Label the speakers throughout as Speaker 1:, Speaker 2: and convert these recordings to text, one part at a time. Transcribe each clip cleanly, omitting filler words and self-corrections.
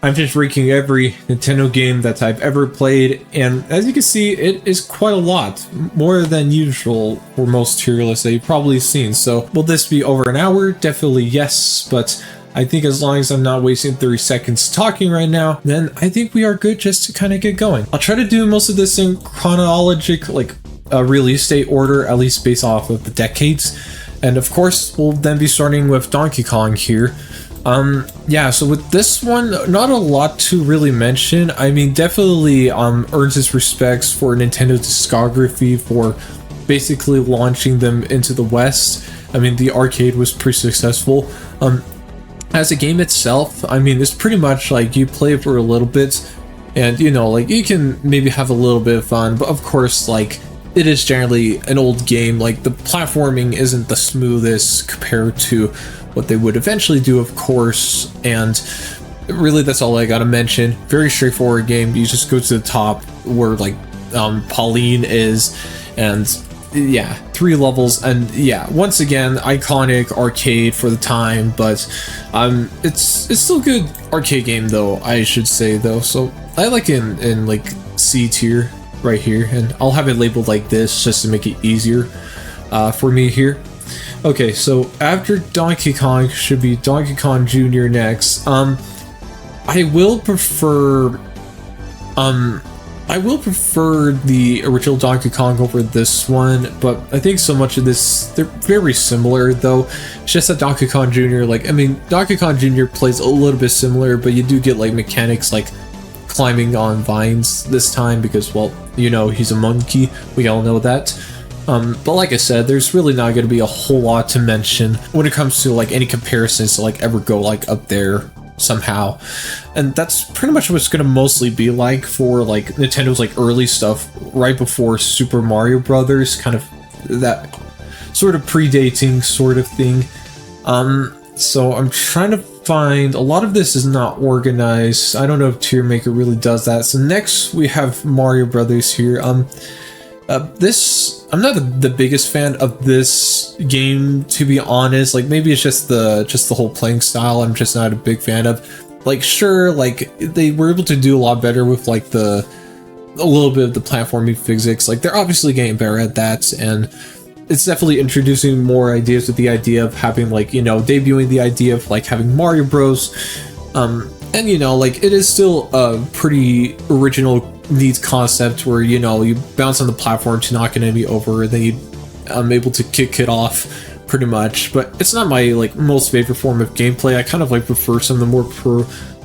Speaker 1: I'm just ranking every Nintendo game that I've ever played, and as you can see, it is quite a lot, more than usual for most tier lists that you've probably seen. So will this be over an hour? Definitely yes, but I think as long as I'm not wasting 30 seconds talking right now, then I think we are good just to kind of get going. I'll try to do most of this in chronological, like release date order, at least based off of the decades. And of course, we'll then be starting with Donkey Kong here. Yeah, so with this one, not a lot to really mention. I mean, definitely earns its respects for Nintendo's discography for basically launching them into the West. I mean, the arcade was pretty successful. As a game itself, I mean, it's pretty much like you play for a little bit and, you know, like you can maybe have a little bit of fun, but of course, like, it is generally an old game. Like, the platforming isn't the smoothest compared to what they would eventually do, of course, and really that's all I gotta mention. Very straightforward game. You just go to the top where like Pauline is, and yeah, 3 levels, and yeah, once again, iconic arcade for the time, but it's still a good arcade game though, I should say though. So I like it in like C tier right here, and I'll have it labeled like this just to make it easier for me here. Okay, so after Donkey Kong should be Donkey Kong Jr. next. I will prefer the original Donkey Kong over this one, but I think so much of this, they're very similar though. It's just that Donkey Kong Jr., like, I mean, Donkey Kong Jr. plays a little bit similar, but you do get like mechanics like climbing on vines this time because, well, you know, he's a monkey. We all know that. But like I said, there's really not going to be a whole lot to mention when it comes to like any comparisons to like ever go like up there somehow. And that's pretty much what it's going to mostly be like for like Nintendo's like early stuff right before Super Mario Brothers, kind of that sort of predating sort of thing. So I'm trying to find, a lot of this is not organized. I don't know if Tier Maker really does that. So next we have Mario Brothers here. I'm not the biggest fan of this game, to be honest. Like, maybe it's just the whole playing style I'm just not a big fan of. Like, sure, like they were able to do a lot better with like a little bit of the platforming physics. Like, they're obviously getting better at that, and it's definitely introducing more ideas with the idea of having, like, you know, debuting the idea of like having Mario Bros. And you know, like, it is still a pretty original, neat concept where, you know, you bounce on the platform to knock an enemy over, and then I'm able to kick it off pretty much. But it's not my like most favorite form of gameplay. I kind of like prefer some of the more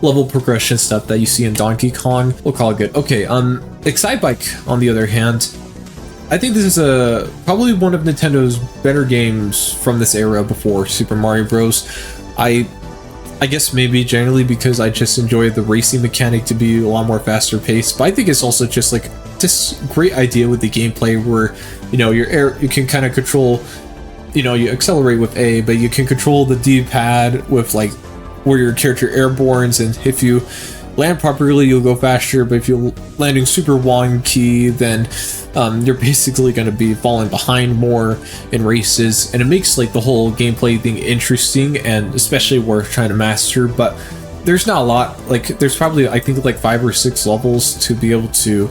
Speaker 1: level progression stuff that you see in Donkey Kong. We'll call it good. Okay, Excitebike, on the other hand, I think this is probably one of Nintendo's better games from this era before Super Mario Bros. I guess maybe generally because I just enjoy the racing mechanic to be a lot more faster paced, but I think it's also just like this great idea with the gameplay where, you know, you can kind of control, you know, you accelerate with A, but you can control the D-pad with like where your character airbornes, and if you land properly you'll go faster, but if you're landing super wonky, then you're basically going to be falling behind more in races, and it makes like the whole gameplay thing interesting and especially worth trying to master. But there's not a lot, like there's probably, I think, like 5 or 6 levels to be able to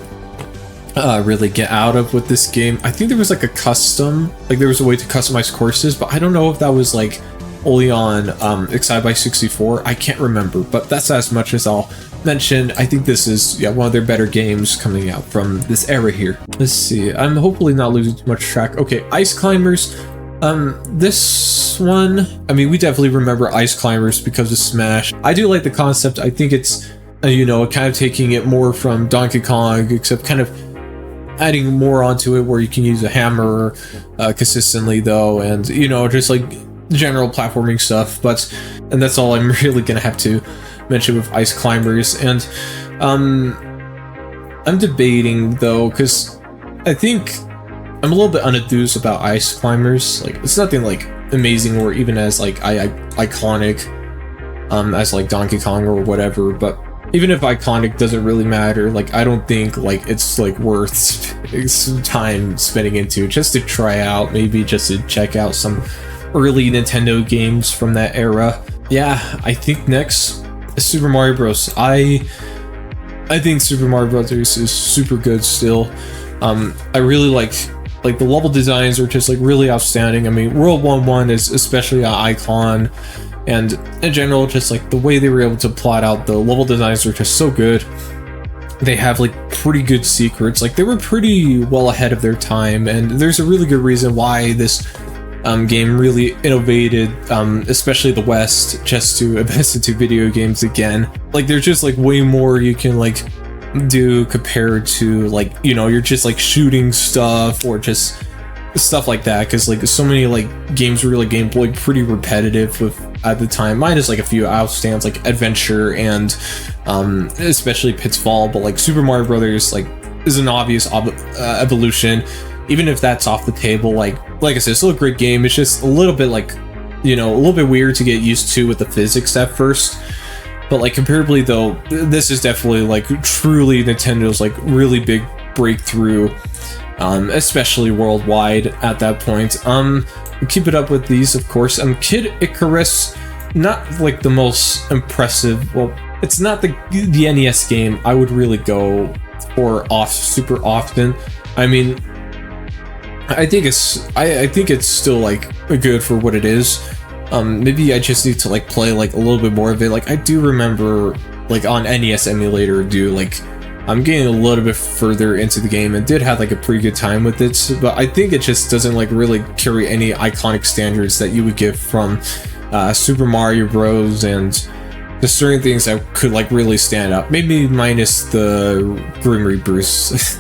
Speaker 1: really get out of with this game. I think there was like a custom, like there was a way to customize courses, but I don't know if that was like only on Excitebike 64. I can't remember, but that's as much as I'll mention. I think this is, yeah, one of their better games coming out from this era here. Let's see, I'm hopefully not losing too much track. Okay, Ice Climbers. This one, I mean, we definitely remember Ice Climbers because of Smash. I do like the concept. I think it's, you know, kind of taking it more from Donkey Kong, except kind of adding more onto it where you can use a hammer consistently though, and, you know, just like general platforming stuff. And that's all I'm really gonna have to mention with Ice Climbers. And I'm debating though, because I think I'm a little bit unenthused about Ice Climbers. Like, it's nothing like amazing or even as like iconic as like Donkey Kong or whatever, but even if iconic doesn't really matter, like I don't think like it's like worth some time spending into just to try out, maybe just to check out some early Nintendo games from that era. Yeah, I think next Super Mario Bros. I think Super Mario Brothers is super good still. I really like the level designs are just like really outstanding. I mean, World 1-1 is especially an icon, and in general, just like the way they were able to plot out the level designs are just so good. They have like pretty good secrets. Like they were pretty well ahead of their time, and there's a really good reason why this game really innovated, especially the West, just to invest into video games again. Like there's just like way more you can like do compared to like, you know, you're just like shooting stuff or just stuff like that, because like so many like games were like Game Boy pretty repetitive with at the time, minus like a few outstands like Adventure and especially Pitfall, but like Super Mario Brothers like is an obvious evolution. Even if that's off the table, like I said, it's still a great game. It's just a little bit like, you know, a little bit weird to get used to with the physics at first. But like comparably though, this is definitely like truly Nintendo's like really big breakthrough, especially worldwide at that point. Keep it up with these, of course. Kid Icarus, not like the most impressive. Well, it's not the NES game I would really go for super often. I mean, I think it's still like good for what it is. Maybe I just need to like play like a little bit more of it. Like I do remember like on NES emulator I'm getting a little bit further into the game and did have like a pretty good time with it, but I think it just doesn't like really carry any iconic standards that you would get from Super Mario Bros. And there's certain things that could like really stand out, maybe minus the Grim Reapers.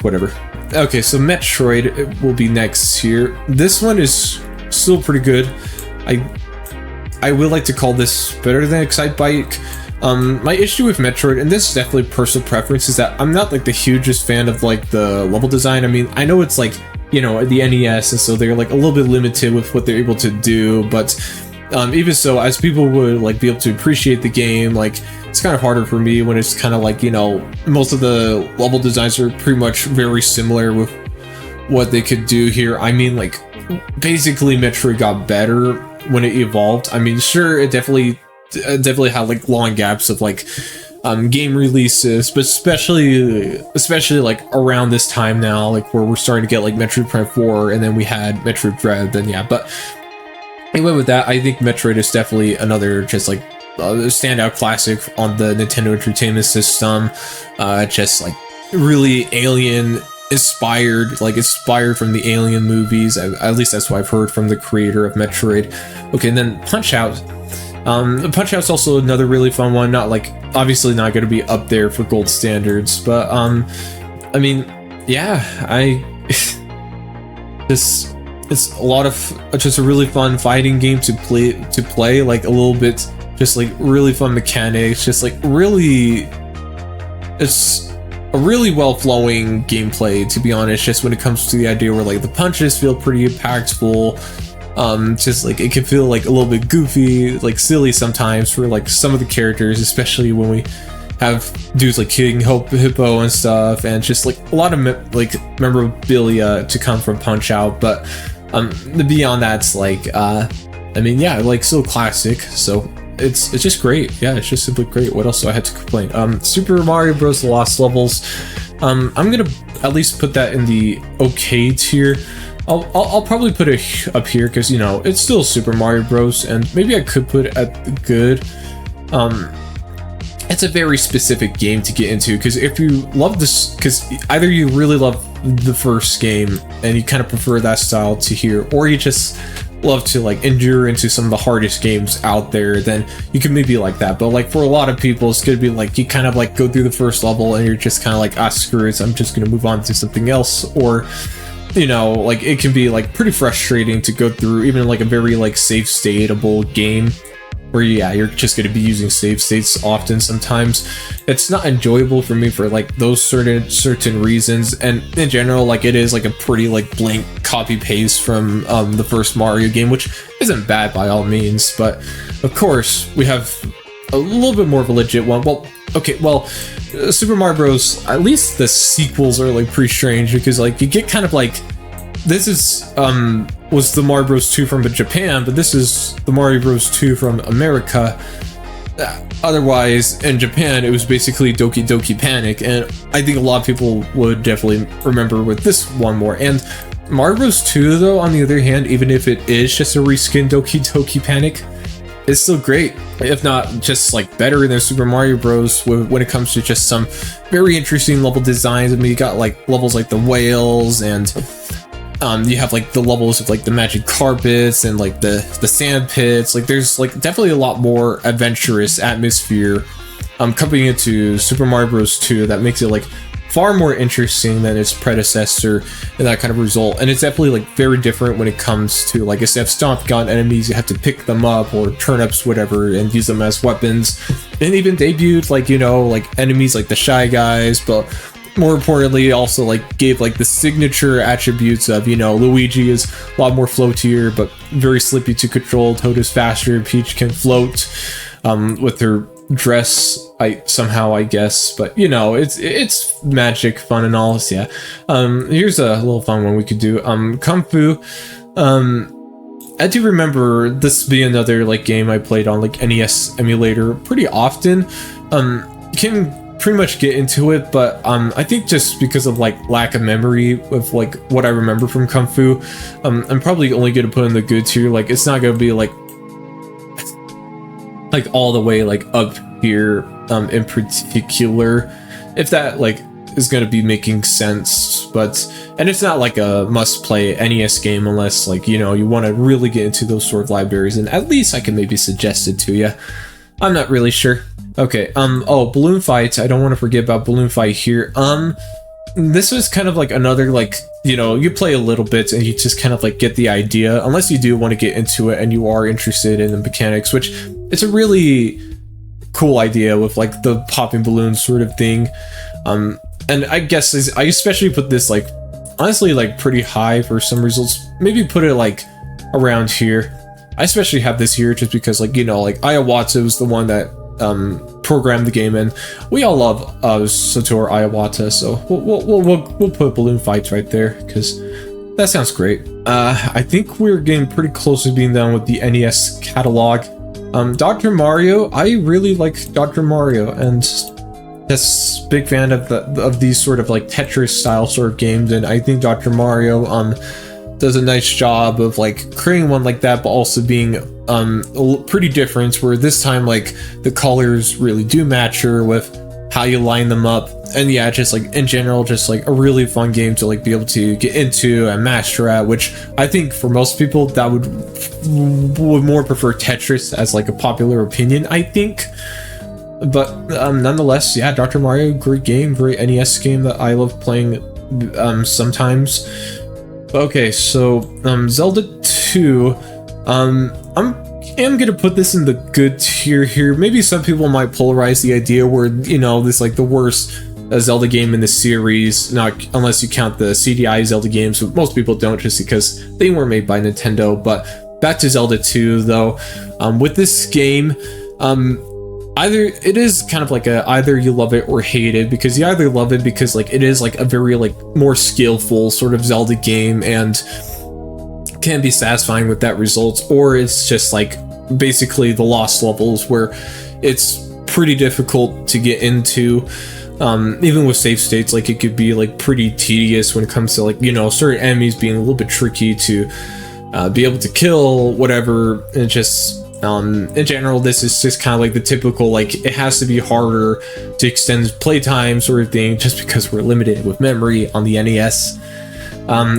Speaker 1: Whatever. Okay, so Metroid will be next here. This one is still pretty good. I would like to call this better than Excitebike. My issue with Metroid, and this is definitely personal preference, is that I'm not like the hugest fan of like the level design. I mean, I know it's like, you know, the NES, and so they're like a little bit limited with what they're able to do, but even so, as people would like be able to appreciate the game, like it's kind of harder for me when it's kind of like, you know, most of the level designs are pretty much very similar with what they could do here. I mean, like basically Metroid got better when it evolved. I mean, sure, it definitely had like long gaps of like game releases, but especially like around this time now, like where we're starting to get like Metroid Prime 4, and then we had Metroid Dread, then yeah. But anyway, with that, I think Metroid is definitely another just like standout classic on the Nintendo Entertainment System. Just like really alien inspired from the Alien movies. At least that's what I've heard from the creator of Metroid. Okay, and then Punch Out. Punch Out's also another really fun one. Not like, obviously not going to be up there for gold standards, but I mean, yeah, it's a lot of just a really fun fighting game to play like a little bit, just like really fun mechanics, just like really, it's a really well-flowing gameplay, to be honest, just when it comes to the idea where like the punches feel pretty impactful. Just like it can feel like a little bit goofy, like silly sometimes for like some of the characters, especially when we have dudes like King Hippo and stuff, and just like a lot of memorabilia to come from Punch Out. But beyond that, it's like I mean, yeah, like still classic, so it's just great. Yeah, it's just simply great. What else do I have to complain? Super Mario Bros. The Lost Levels, I'm gonna at least put that in the okay tier. I'll probably put it up here because, you know, it's still Super Mario Bros. And maybe I could put it at the good. It's a very specific game to get into, because if you love this, because either you really love the first game and you kind of prefer that style to here, or you just love to like endure into some of the hardest games out there, then you can maybe like that. But like for a lot of people, it's gonna be like you kind of like go through the first level and you're just kind of like, screw it, I'm just gonna move on to something else. Or, you know, like it can be like pretty frustrating to go through even like a very like safe stateable game where, yeah, you're just going to be using save states often. Sometimes it's not enjoyable for me for like those certain reasons, and in general, like it is like a pretty like blank copy paste from the first Mario game, which isn't bad by all means, but of course we have a little bit more of a legit one. Well, okay, well, Super Mario Bros, at least the sequels are like pretty strange, because like you get kind of like, this is was the Mario Bros 2 from Japan, but this is the Mario Bros 2 from America. Otherwise, in Japan, it was basically Doki Doki Panic, and I think a lot of people would definitely remember with this one more. And Mario Bros. 2, though, on the other hand, even if it is just a reskin Doki Doki Panic, it's still great, if not just like better than Super Mario Bros. When it comes to just some very interesting level designs. I mean, you got like levels like the whales, and you have like the levels of like the magic carpets and like the sand pits. Like there's like definitely a lot more adventurous atmosphere coming into Super Mario Bros. 2 that makes it like far more interesting than its predecessor and that kind of result. And it's definitely like very different when it comes to like instead of stomping on enemies, you have to pick them up or turnips, whatever, and use them as weapons. And even debuted like, you know, like enemies like the Shy Guys, but more importantly also like gave like the signature attributes of, you know, Luigi is a lot more floatier but very slippy to control, Toad is faster, Peach can float with her dress somehow, I guess, but you know, it's magic fun and all. So yeah, here's a little fun one we could do. Kung Fu. I do remember this being another like game I played on like NES emulator pretty often. You can pretty much get into it, but I think just because of like lack of memory of like what I remember from Kung Fu, I'm probably only gonna put in the good tier. Like it's not gonna be like all the way like up here in particular, if that like is going to be making sense. But and it's not like a must play NES game unless like, you know, you want to really get into those sort of libraries, and at least I can maybe suggest it to you. I'm not really sure. Okay, oh, Balloon Fight. I don't want to forget about Balloon Fight here. This was kind of like another, like, you know, you play a little bit and you just kind of like get the idea, unless you do want to get into it and you are interested in the mechanics, which it's a really cool idea with like the popping balloons sort of thing. And I guess I especially put this like honestly like pretty high for some results. Maybe put it like around here. I especially have this here just because, like, you know, like Iwata was the one that programmed the game, and we all love Satoru Iwata, so we'll put Balloon Fights right there because that sounds great. I think we're getting pretty close to being done with the NES catalog. Dr. Mario, I really like Dr. Mario, and that's big fan of these sort of like Tetris style sort of games, and I think Dr. Mario does a nice job of like creating one like that, but also being pretty different, where this time like the colors really do match her with how you line them up. And yeah, just like in general, just like a really fun game to like be able to get into and master at, which I think for most people that would more prefer Tetris as like a popular opinion, I think. But nonetheless, yeah, Dr. Mario, great game, great NES game that I love playing sometimes. Okay, so Zelda 2, I'm gonna put this in the good tier here. Maybe some people might polarize the idea where, you know, this like the worst Zelda game in the series, not unless you count the CDI Zelda games, but most people don't just because they weren't made by Nintendo. But back to Zelda 2 though, with this game, either it is kind of like either you love it or hate it, because you either love it because like it is like a very like more skillful sort of Zelda game and can be satisfying with that result, or it's just like basically the lost levels where it's pretty difficult to get into, even with save states. Like it could be like pretty tedious when it comes to like, you know, certain enemies being a little bit tricky to be able to kill, whatever. And just in general, this is just kind of like the typical like it has to be harder to extend playtime sort of thing, just because we're limited with memory on the NES,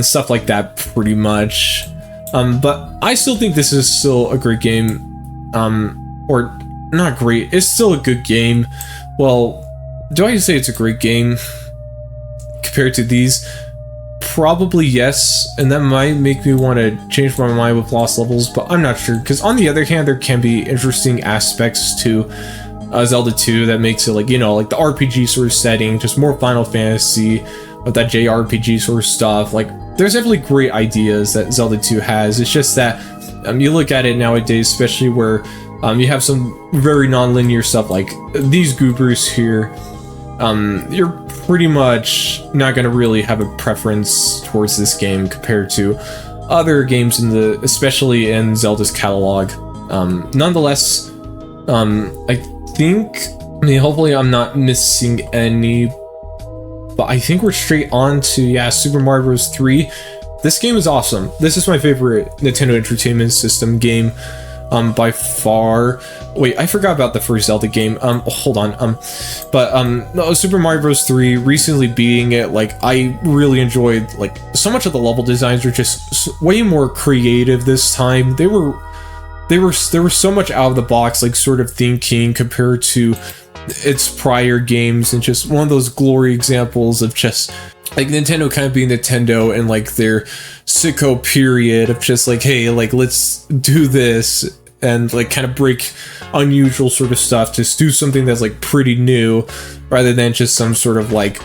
Speaker 1: stuff like that pretty much. But I still think this is still a great game, or not great, it's still a good game. Well, do I say it's a great game compared to these? Probably yes, and that might make me want to change my mind with lost levels, but I'm not sure, because on the other hand, there can be interesting aspects to Zelda 2 that makes it like, you know, like the RPG sort of setting, just more Final Fantasy with that JRPG sort of stuff. Like there's definitely great ideas that Zelda 2 has. It's just that you look at it nowadays, especially where you have some very non-linear stuff like these goobers here, you're pretty much not going to really have a preference towards this game compared to other games in especially in Zelda's catalog. Nonetheless, I think, I mean, hopefully I'm not missing any, but I think we're straight on to, yeah, Super Mario Bros. 3. This game is awesome. This is my favorite Nintendo Entertainment System game, by far. Wait, I forgot about the first Zelda game. Hold on. No, Super Mario Bros. 3, recently beating it, like, I really enjoyed, like, so much of the level designs are just way more creative this time. They were so much out of the box, like, sort of thinking compared to its prior games, and just one of those glory examples of just like Nintendo kind of being Nintendo and like their sicko period of just like, hey, like, let's do this and like kind of break unusual sort of stuff, just do something that's like pretty new rather than just some sort of like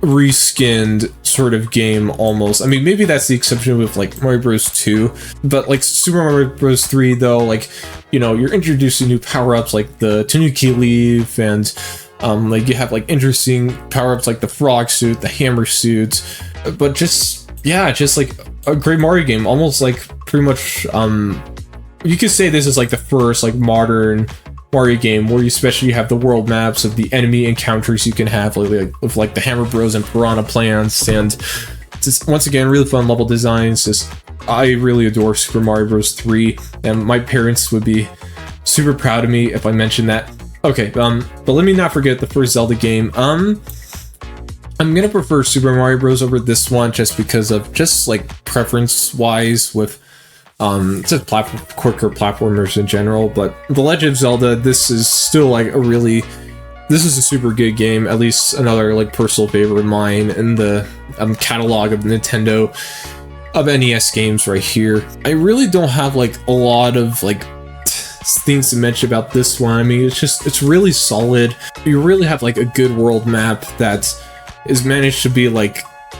Speaker 1: reskinned sort of game almost. I mean, maybe that's the exception with like Mario Bros. 2, but like Super Mario Bros. 3 though, like, you know, you're introducing new power-ups like the Tanuki Leaf, and like you have like interesting power-ups like the frog suit, the hammer suit, but just, yeah, just like a great Mario game. Almost like pretty much, you could say this is like the first like modern Mario game where you especially have the world maps of the enemy encounters you can have, like with like the Hammer Bros and Piranha Plants, and just once again really fun level designs. Just, I really adore Super Mario Bros. 3, and my parents would be super proud of me if I mentioned that. Okay, but let me not forget the first Zelda game. I'm gonna prefer Super Mario Bros. Over this one just because of just like preference wise with just quicker platformers in general. But The Legend of Zelda, this is still like this is a super good game, at least another like personal favorite of mine in the catalog of Nintendo of NES games right here. I really don't have like a lot of like things to mention about this one. I mean, it's really solid. You really have like a good world map that is managed to be like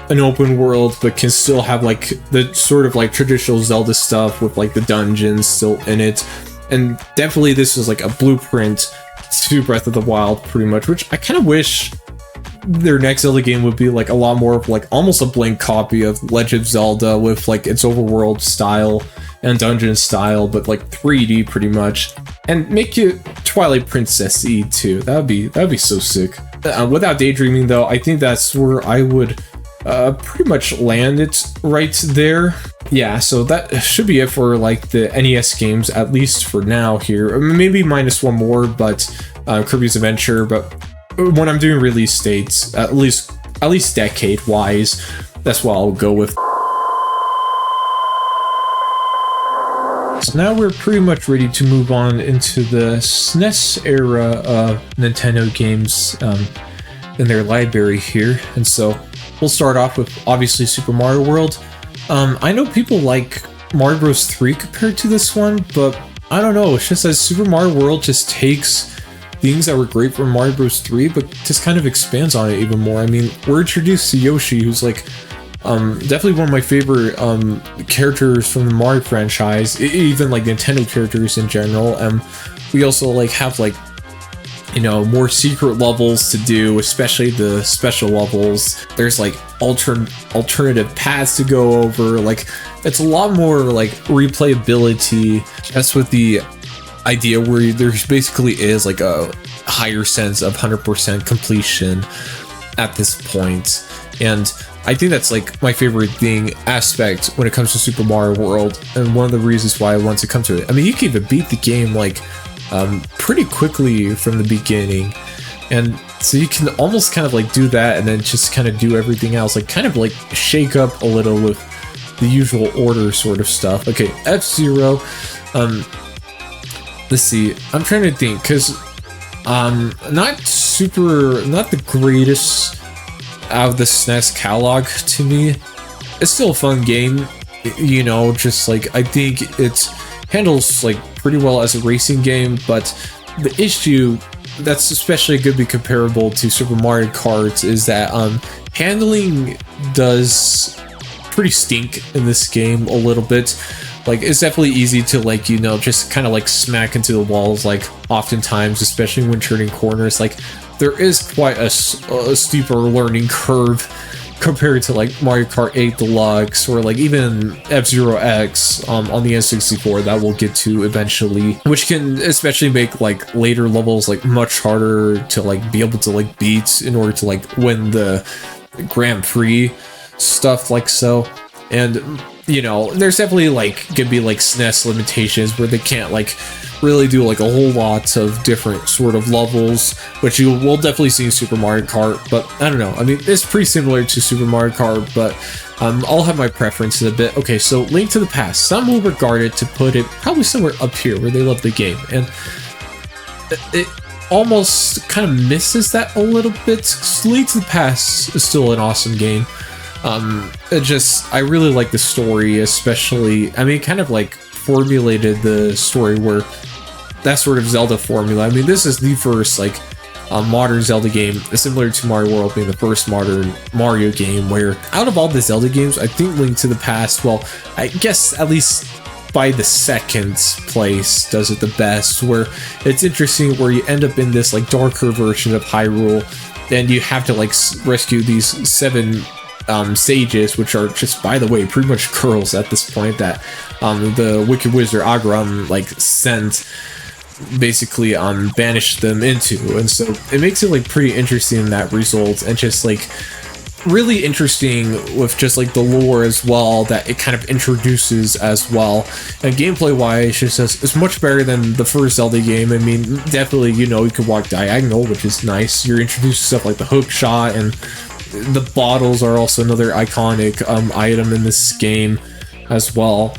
Speaker 1: an open world, but can still have like the sort of like traditional Zelda stuff with like the dungeons still in it. And definitely this is like a blueprint to Breath of the Wild pretty much, which I kind of wish their next Zelda game would be like a lot more of like almost a blank copy of Legend of Zelda with like its overworld style and dungeon style, but like 3D pretty much, and make it Twilight Princess-y too. That'd be so sick. Without daydreaming though, I think that's where I would pretty much land it right there. Yeah, so that should be it for like the NES games, at least for now here. Maybe minus one more, but Kirby's Adventure. But when I'm doing release dates, at least decade wise, that's what I'll go with. So now we're pretty much ready to move on into the SNES era of Nintendo games in their library here. And so we'll start off with obviously Super Mario World. I know people like Mario Bros. 3 compared to this one, but I don't know, it's just that Super Mario World just takes things that were great from Mario Bros. 3, but just kind of expands on it even more. I mean, we're introduced to Yoshi, who's like definitely one of my favorite characters from the Mario franchise, even like Nintendo characters in general. We also like have like, you know, more secret levels to do, especially the special levels. There's like alternative paths to go over. Like, it's a lot more like replayability. That's what the idea where there's basically is like a higher sense of 100% completion at this point. And I think that's like my favorite aspect when it comes to Super Mario World, and one of the reasons why I want to come to it. I mean, you can even beat the game like pretty quickly from the beginning, and so you can almost kind of like do that and then just kind of do everything else, like kind of like shake up a little with the usual order sort of stuff. Okay, F-Zero. Let's see, I'm trying to think, because not the greatest out of the SNES catalog to me. It's still a fun game, you know, just like I think it handles like pretty well as a racing game, but the issue that's especially going to be comparable to Super Mario Kart is that handling does pretty stink in this game a little bit. Like, it's definitely easy to like, you know, just kind of like smack into the walls, like oftentimes, especially when turning corners. Like, there is quite a steeper learning curve compared to like Mario Kart 8 Deluxe or like even F-Zero X on the N64 that we'll get to eventually, which can especially make like later levels like much harder to like be able to like beat in order to like win the Grand Prix stuff like so. And you know, there's definitely like gonna be like SNES limitations where they can't like really do like a whole lot of different sort of levels, which you will definitely see in Super Mario Kart. But I don't know, I mean, it's pretty similar to Super Mario Kart, but I'll have my preferences a bit. Okay, so Link to the Past, some will regard it to put it probably somewhere up here where they love the game, and it almost kind of misses that a little bit. Link to the Past is still an awesome game. I really like the story, especially, I mean, it kind of like formulated the story where that sort of Zelda formula. I mean, this is the first like modern Zelda game, similar to Mario World being the first modern Mario game, where out of all the Zelda games, I think Link to the Past, well, I guess at least by the second place does it the best, where it's interesting where you end up in this like darker version of Hyrule, and you have to like rescue these 7 sages, which are just, by the way, pretty much girls at this point that the Wicked Wizard Agram like sent, basically banished them into. And so it makes it like pretty interesting in that result, and just like really interesting with just like the lore as well that it kind of introduces as well. And gameplay wise, it's much better than the first Zelda game. I mean, definitely, you know, you can walk diagonal, which is nice. You're introduced to stuff like the hook shot, and the bottles are also another iconic item in this game as well.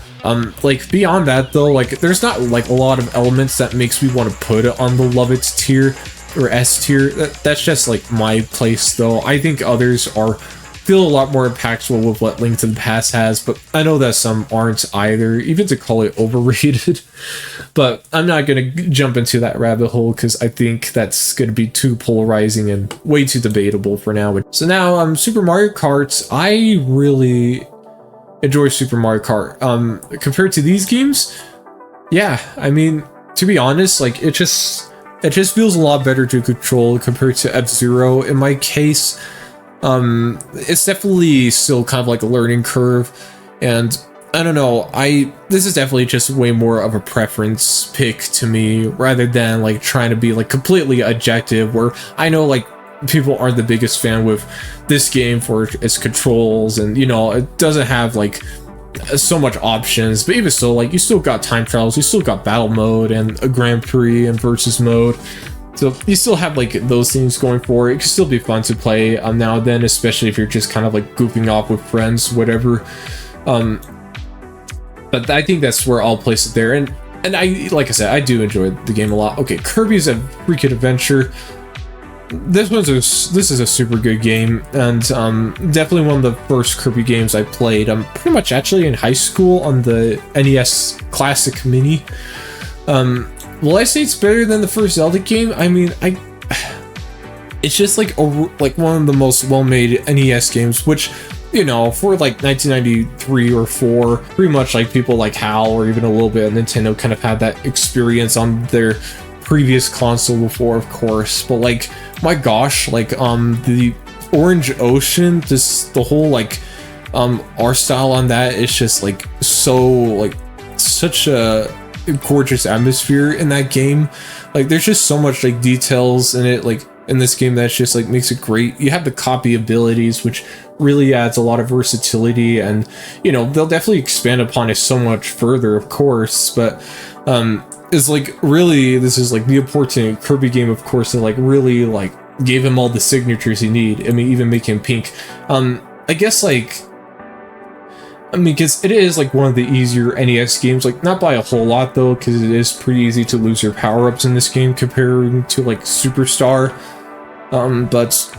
Speaker 1: Like beyond that though, like there's not like a lot of elements that makes me want to put it on the love it tier or S tier. That's just like my place though. I think others feel a lot more impactful with what Link to the Past has, but I know that some aren't either, even to call it overrated. But I'm not gonna jump into that rabbit hole because I think that's gonna be too polarizing and way too debatable for now. So now Super Mario Kart, I really enjoy Super Mario Kart. Compared to these games, yeah, I mean, to be honest, like it just feels a lot better to control compared to F-Zero in my case. It's definitely still kind of like a learning curve, and I don't know, this is definitely just way more of a preference pick to me, rather than like trying to be like completely objective, where I know like people aren't the biggest fan with this game for its controls, and you know, it doesn't have like so much options, but even so, like you still got time trials, you still got battle mode and a Grand Prix and versus mode. So you still have like those things going for it. It can still be fun to play now and then, especially if you're just kind of like goofing off with friends, whatever. But I think that's where I'll place it there. And I, like I said, I do enjoy the game a lot. Okay, Kirby's a freaking adventure. This is a super good game, and definitely one of the first Kirby games I played. I'm pretty much actually in high school on the NES Classic Mini. Will I say it's better than the first Zelda game? I mean, it's just like one of the most well-made NES games, which, you know, for like 1993 or 4, pretty much like people like HAL or even a little bit of Nintendo kind of had that experience on their previous console before, of course. But like, my gosh, like the Orange Ocean, just the whole like art style on that is just like so like such a gorgeous atmosphere in that game. Like there's just so much like details in it, like in this game, that's just like makes it great. You have the copy abilities, which really adds a lot of versatility, and you know, they'll definitely expand upon it so much further, of course. But it's like really, this is like the important Kirby game, of course, that like really like gave him all the signatures he need. I mean, even make him pink. I guess like, I mean, because it is like one of the easier NES games, like not by a whole lot though, because it is pretty easy to lose your power-ups in this game compared to like Superstar. But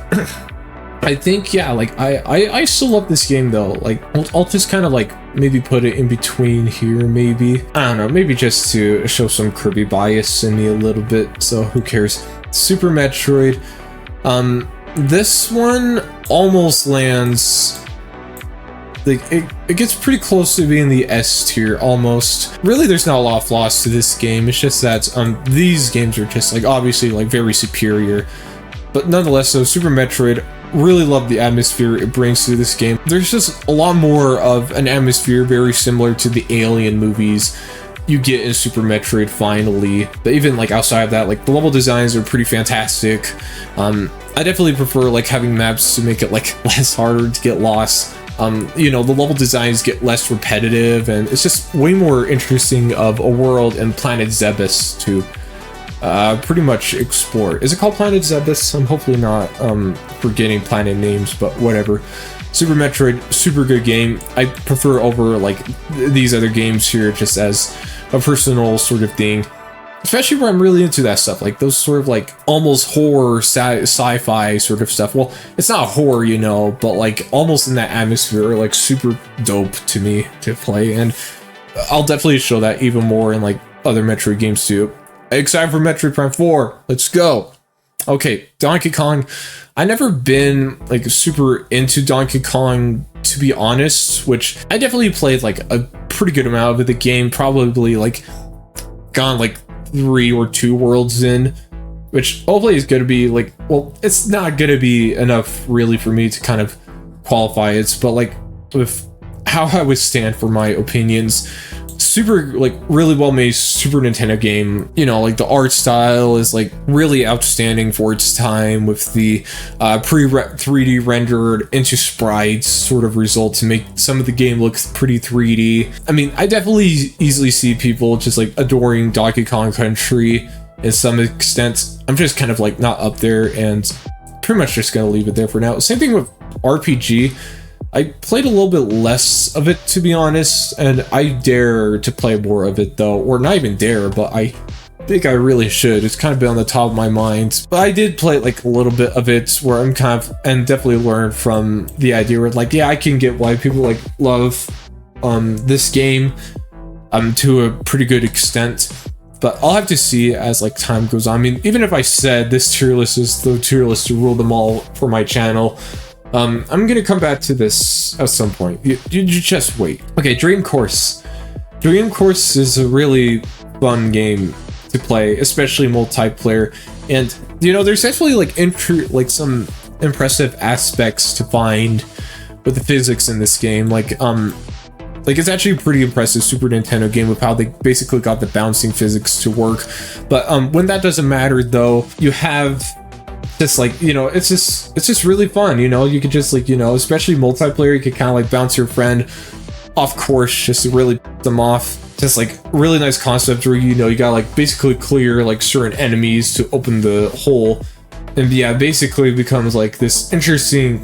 Speaker 1: I think, yeah, like I still love this game though. Like I'll just kind of like maybe put it in between here, maybe. I don't know, maybe just to show some Kirby bias in me a little bit, so who cares. Super Metroid. This one almost lands, like it gets pretty close to being the S tier almost. Really, there's not a lot of flaws to this game. It's just that these games are just like obviously like very superior. But nonetheless, so Super Metroid, really love the atmosphere it brings to this game. There's just a lot more of an atmosphere very similar to the Alien movies you get in Super Metroid finally. But even like outside of that, like the level designs are pretty fantastic. I definitely prefer like having maps to make it like less harder to get lost. You know, the level designs get less repetitive, and it's just way more interesting of a world in Planet Zebes to pretty much explore. Is it called Planet Zebes? I'm hopefully not forgetting planet names, but whatever. Super Metroid, super good game. I prefer over like these other games here just as a personal sort of thing. Especially where I'm really into that stuff, like those sort of like almost horror, sci-fi sort of stuff. Well, it's not horror, you know, but like almost in that atmosphere, like super dope to me to play. And I'll definitely show that even more in like other Metroid games too. Excited for Metroid Prime 4. Let's go. Okay, Donkey Kong. I never been like super into Donkey Kong, to be honest, which I definitely played like a pretty good amount of the game, probably like gone like 3 or 2 worlds in, which hopefully is going to be like, well, it's not going to be enough really for me to kind of qualify it, but like with how I would stand for my opinions, super like really well made Super Nintendo game. You know, like the art style is like really outstanding for its time with the pre-3D rendered into sprites sort of result to make some of the game look pretty 3D. I mean, I definitely easily see people just like adoring Donkey Kong Country in some extent. I'm just kind of like not up there, and pretty much just gonna leave it there for now. Same thing with RPG. I played a little bit less of it, to be honest, and I dare to play more of it though, or not even dare, but I think I really should. It's kind of been on the top of my mind, but I did play like a little bit of it where I'm kind of, and definitely learned from the idea where like, yeah, I can get why people like love this game to a pretty good extent, but I'll have to see as like time goes on. I mean, even if I said this tier list is the tier list to rule them all for my channel, I'm gonna come back to this at some point. You just wait. Okay, Dream Course. Dream Course is a really fun game to play, especially multiplayer. And you know, there's actually like some impressive aspects to find with the physics in this game. Like it's actually a pretty impressive Super Nintendo game with how they basically got the bouncing physics to work. But when that doesn't matter though, you have just like, you know, it's just really fun, you know. You could just like, you know, especially multiplayer, you could kind of like bounce your friend off course just to really piss them off. Just like really nice concept where, you know, you gotta like basically clear like certain enemies to open the hole, and yeah, basically it becomes like this interesting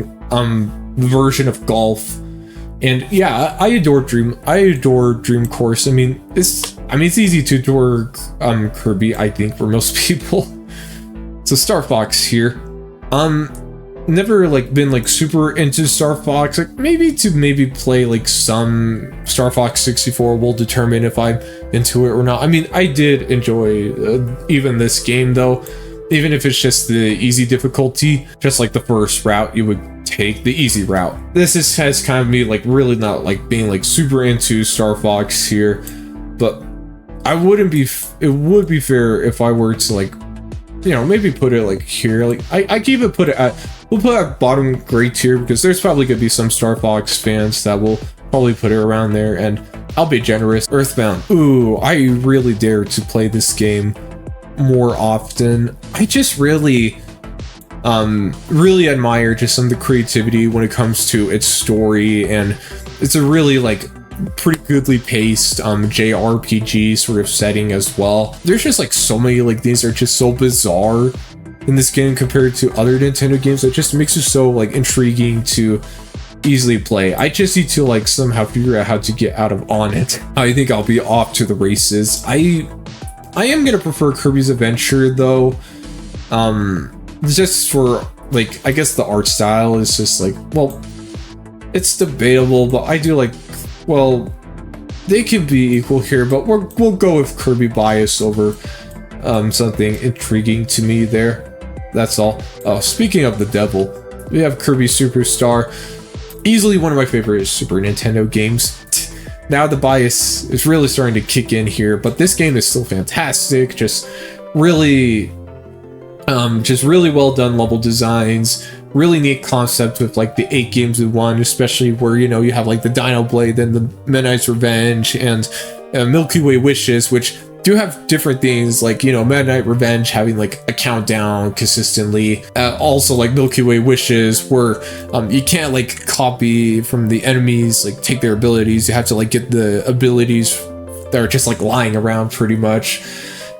Speaker 1: version of golf. And yeah, I adore Dream Course. I mean, it's easy to adore Kirby, I think, for most people. So Star Fox here. Never like been like super into Star Fox. Like maybe play like some Star Fox 64 will determine if I'm into it or not. I mean, I did enjoy even this game though, even if it's just the easy difficulty, just like the first route you would take, the easy route. This has kind of me like really not like being like super into Star Fox here, but it would be fair if I were to like, you know, maybe put it like here. Like I keep it we'll put it at bottom grade tier because there's probably gonna be some Star Fox fans that will probably put it around there, and I'll be generous. Earthbound. Ooh, I really dare to play this game more often. I just really admire just some of the creativity when it comes to its story, and it's a really like pretty goodly paced JRPG sort of setting as well. There's just like so many like these are just so bizarre in this game compared to other Nintendo games that just makes it so like intriguing to easily play. I just need to like somehow figure out how to get out of on it. I think I'll be off to the races. I am gonna prefer Kirby's Adventure though, just for like, I guess the art style is just like, well, it's debatable, but I do like, well, they can be equal here, but we'll go with Kirby bias over something intriguing to me there. That's all. Oh, speaking of the devil, we have Kirby Superstar, easily one of my favorite Super Nintendo games. Now the bias is really starting to kick in here, but this game is still fantastic. Just really well done level designs, really neat concept with like the 8 games in one, especially where, you know, you have like the Dino Blade, then the Meta Knight's Revenge, and Milky Way Wishes, which do have different things, like, you know, Meta Knight Revenge having like a countdown consistently, also like Milky Way Wishes where you can't like copy from the enemies, like take their abilities, you have to like get the abilities that are just like lying around pretty much.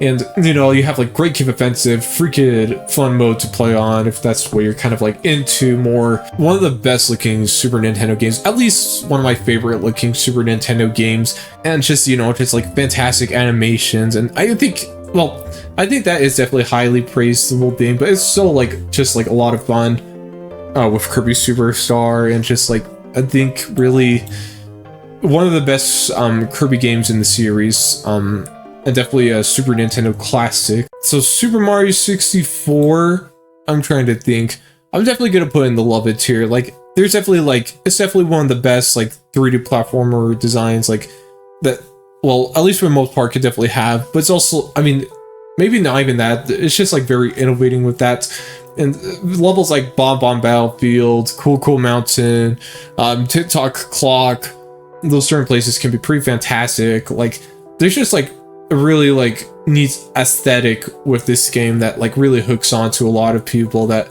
Speaker 1: And, you know, you have like Great Cave Offensive, freaking fun mode to play on if that's what you're kind of like into more. One of the best looking Super Nintendo games, at least one of my favorite looking Super Nintendo games, and just, you know, just like fantastic animations. And I think, well, I think that is definitely highly praised, the whole thing, but it's so like just like a lot of fun with Kirby Superstar, and just like, I think really one of the best Kirby games in the series. And definitely a Super Nintendo classic. So Super Mario 64, I'm trying to think. I'm definitely gonna put in the love it tier. Like, there's definitely like, it's definitely one of the best like 3D platformer designs like that. Well, at least for the most part, could definitely have. But it's also, I mean, maybe not even that. It's just like very innovating with that. And levels like Bomb Bomb Battlefield, Cool Cool Mountain, TikTok Clock, those certain places can be pretty fantastic. Like, there's just like a really like neat aesthetic with this game that like really hooks on to a lot of people, that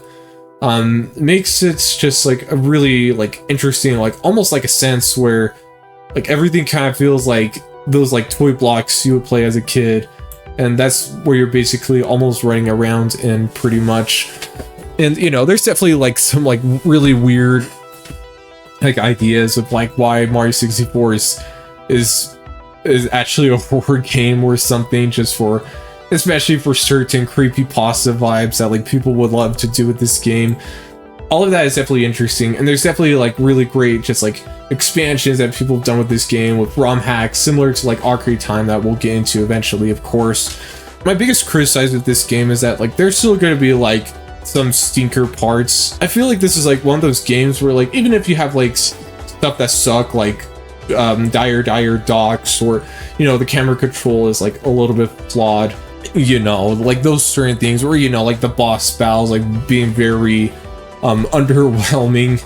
Speaker 1: makes it just like a really like interesting, like almost like a sense where like everything kind of feels like those like toy blocks you would play as a kid, and that's where you're basically almost running around in pretty much. And, you know, there's definitely like some like really weird like ideas of like why Mario 64 is actually a horror game or something, just for, especially for certain creepypasta vibes that like people would love to do with this game. All of that is definitely interesting, and there's definitely like really great just like expansions that people have done with this game with ROM hacks similar to like Ocarina of Time that we'll get into eventually, of course. My biggest criticism with this game is that like there's still going to be like some stinker parts. I feel like this is like one of those games where like even if you have like stuff that suck, like dire docks, or, you know, the camera control is like a little bit flawed, you know, like those certain things, or, you know, like the boss battles like being very underwhelming,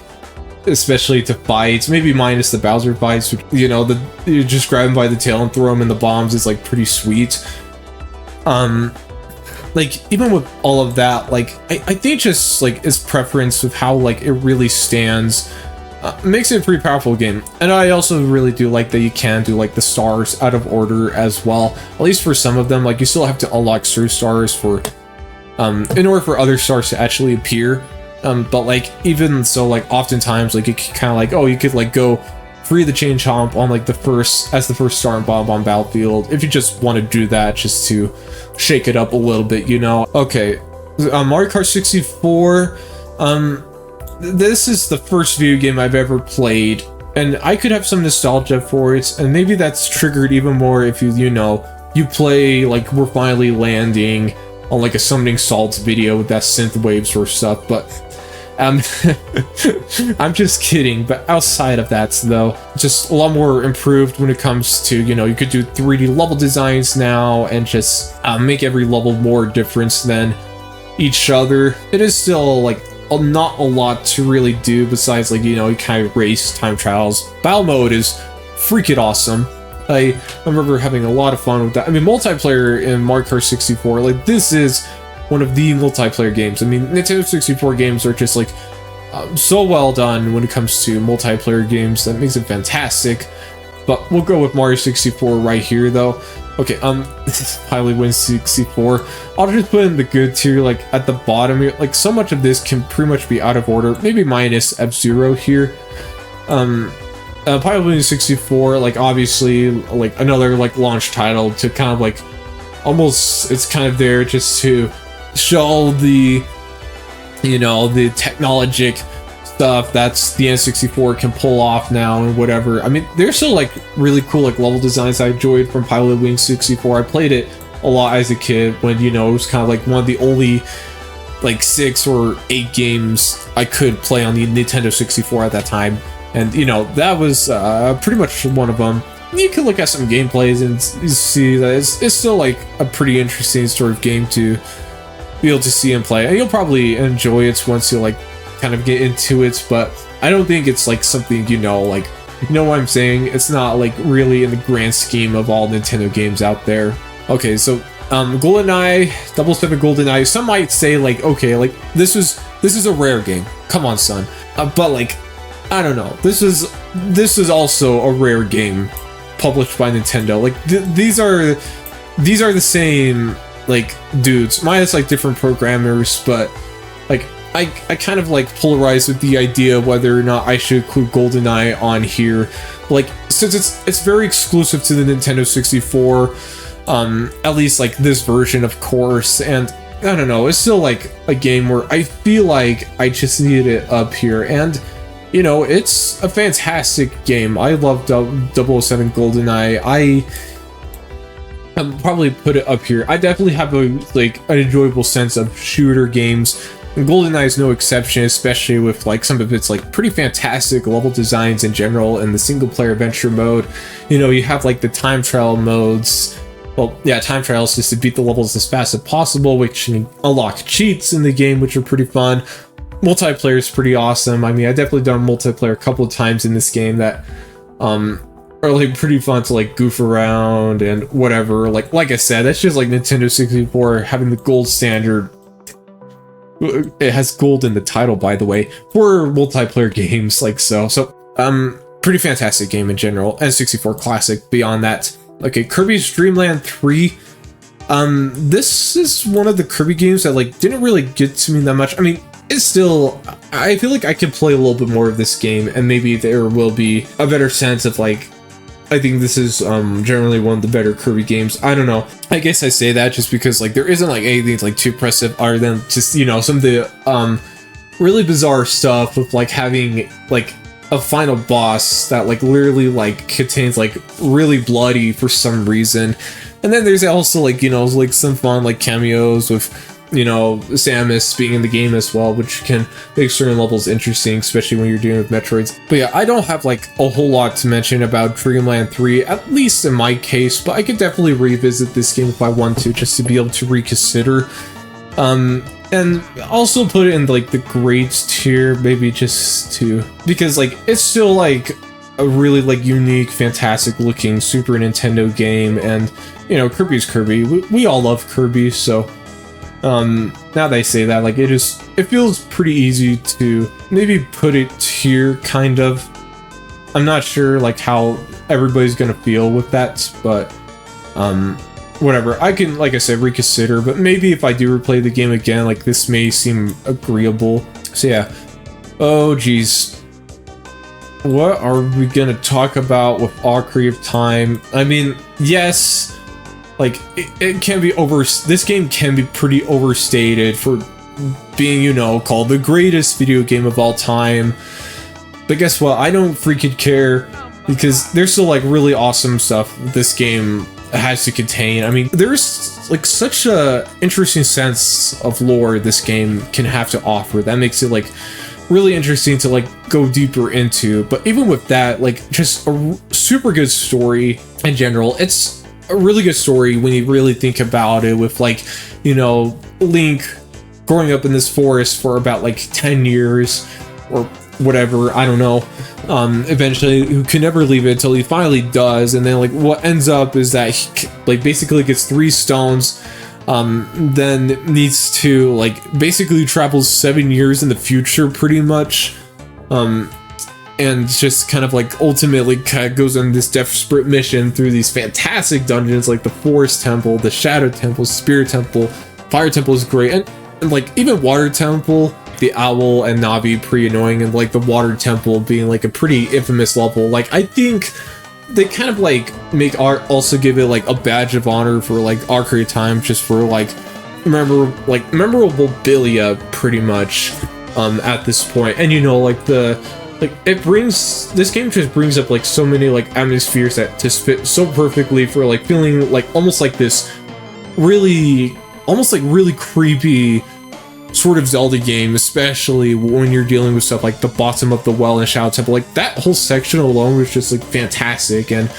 Speaker 1: especially to fights, maybe minus the Bowser fights, which, you know, you just grab him by the tail and throw him in the bombs is like pretty sweet. Like, even with all of that, like I think just like its preference with how like it really stands makes it a pretty powerful game. And I also really do like that you can do like the stars out of order as well, at least for some of them. Like, you still have to unlock certain stars for in order for other stars to actually appear, but like even so, like oftentimes like you can kind of like, oh, you could like go free the chain chomp on like the first star in Bomb Bomb Battlefield if you just want to do that, just to shake it up a little bit, you know. Okay, Mario Kart 64, this is the first video game I've ever played, and I could have some nostalgia for it, and maybe that's triggered even more if you know, you play like We're Finally Landing on like a Summoning Salts video with that synth waves or stuff, but I'm just kidding. But outside of that, though, just a lot more improved when it comes to, you know, you could do 3D level designs now and just make every level more different than each other. It is still like not a lot to really do besides like, you know, you kind of race time trials. Battle mode is freaking awesome. I remember having a lot of fun with that. I mean, multiplayer in Mario Kart 64, like this is one of the multiplayer games. I mean, Nintendo 64 games are just like so well done when it comes to multiplayer games. That makes it fantastic. But we'll go with Mario 64 right here, though. Okay, Highly Win 64. I'll just put in the good tier, like at the bottom here. Like, so much of this can pretty much be out of order. Maybe minus F-Zero here. Pilot Win 64, like obviously, like another like launch title to kind of like almost, it's kind of there just to show the, you know, the technologic stuff that's the N64 can pull off now and whatever. I mean, there's still like really cool like level designs I enjoyed from Pilot Wing 64. I played it a lot as a kid when, you know, it was kind of like one of the only like 6 or 8 games I could play on the Nintendo 64 at that time, and, you know, that was pretty much one of them. You can look at some gameplays and see that it's still like a pretty interesting sort of game to be able to see and play, and you'll probably enjoy it once you like kind of get into it, but I don't think it's like something, you know, like, you know what I'm saying? It's not like really in the grand scheme of all Nintendo games out there. Okay, so GoldenEye, 007 GoldenEye, some might say like, okay, like this is a rare game. Come on, son. But like, I don't know. This is also a rare game published by Nintendo. Like these are the same like dudes, minus like different programmers, but like I kind of like polarize with the idea of whether or not I should include GoldenEye on here. Like, since it's very exclusive to the Nintendo 64, at least like this version, of course, and I don't know, it's still like a game where I feel like I just needed it up here, and you know, it's a fantastic game. I love 007 GoldenEye. I'll probably put it up here. I definitely have an enjoyable sense of shooter games. And GoldenEye is no exception, especially with like some of its like pretty fantastic level designs in general and the single player adventure mode. You know, you have like the time trial modes. Well, yeah, time trials just to beat the levels as fast as possible, which can unlock cheats in the game, which are pretty fun. Multiplayer is pretty awesome. I mean, I definitely done multiplayer a couple of times in this game that are like pretty fun to like goof around and whatever. Like I said, that's just like Nintendo 64 having the gold standard. It has gold in the title, by the way, for multiplayer games like so. Pretty fantastic game in general. N64 classic beyond that. Okay, Kirby's Dreamland 3. This is one of the Kirby games that like didn't really get to me that much. I mean, it's still, I feel like I can play a little bit more of this game and maybe there will be a better sense of like, I think this is generally one of the better Kirby games. I don't know. I guess I say that just because like there isn't like anything like too impressive other than just, you know, some of the really bizarre stuff with like having like a final boss that like literally like contains like really bloody for some reason. And then there's also like, you know, like some fun like cameos with, you know, Samus being in the game as well, which can make certain levels interesting, especially when you're dealing with Metroids. But yeah, I don't have like a whole lot to mention about Dreamland 3, at least in my case, but I could definitely revisit this game if I want to, just to be able to reconsider. And also put it in like the grades tier, maybe just to, because like it's still like a really like unique, fantastic looking Super Nintendo game, and you know, Kirby's Kirby. We all love Kirby, so now that I say that, like it feels pretty easy to maybe put it here, kind of. I'm not sure like how everybody's gonna feel with that, but whatever. I can, like I said, reconsider, but maybe if I do replay the game again, like this may seem agreeable. So yeah. Oh geez. What are we gonna talk about with Ocarina of Time? I mean, yes, like it can be this game can be pretty overstated for being, you know, called the greatest video game of all time. But guess what? I don't freaking care, because there's still like really awesome stuff this game has to contain. I mean, there's like such a interesting sense of lore this game can have to offer that makes it like really interesting to like go deeper into. But even with that, like just a super good story in general. It's a really good story when you really think about it, with like, you know, Link growing up in this forest for about like 10 years or whatever, I don't know, eventually, who can never leave it until he finally does. And then like what ends up is that he like basically gets 3 stones, then needs to like basically travel 7 years in the future pretty much, and just kind of like ultimately kind of goes on this desperate mission through these fantastic dungeons like the Forest Temple, the Shadow Temple, Spirit Temple, Fire Temple is great, and like even Water Temple, the Owl and Navi pretty annoying, and like the Water Temple being like a pretty infamous level. Like I think they kind of like make art also give it like a badge of honor for like Ocarina of Time, just for like memorabilia pretty much at this point. And you know, like this game just brings up like so many like atmospheres that just fit so perfectly for like feeling like almost like this really creepy sort of Zelda game, especially when you're dealing with stuff like the bottom of the well and Shadow Temple. Like that whole section alone was just like fantastic, and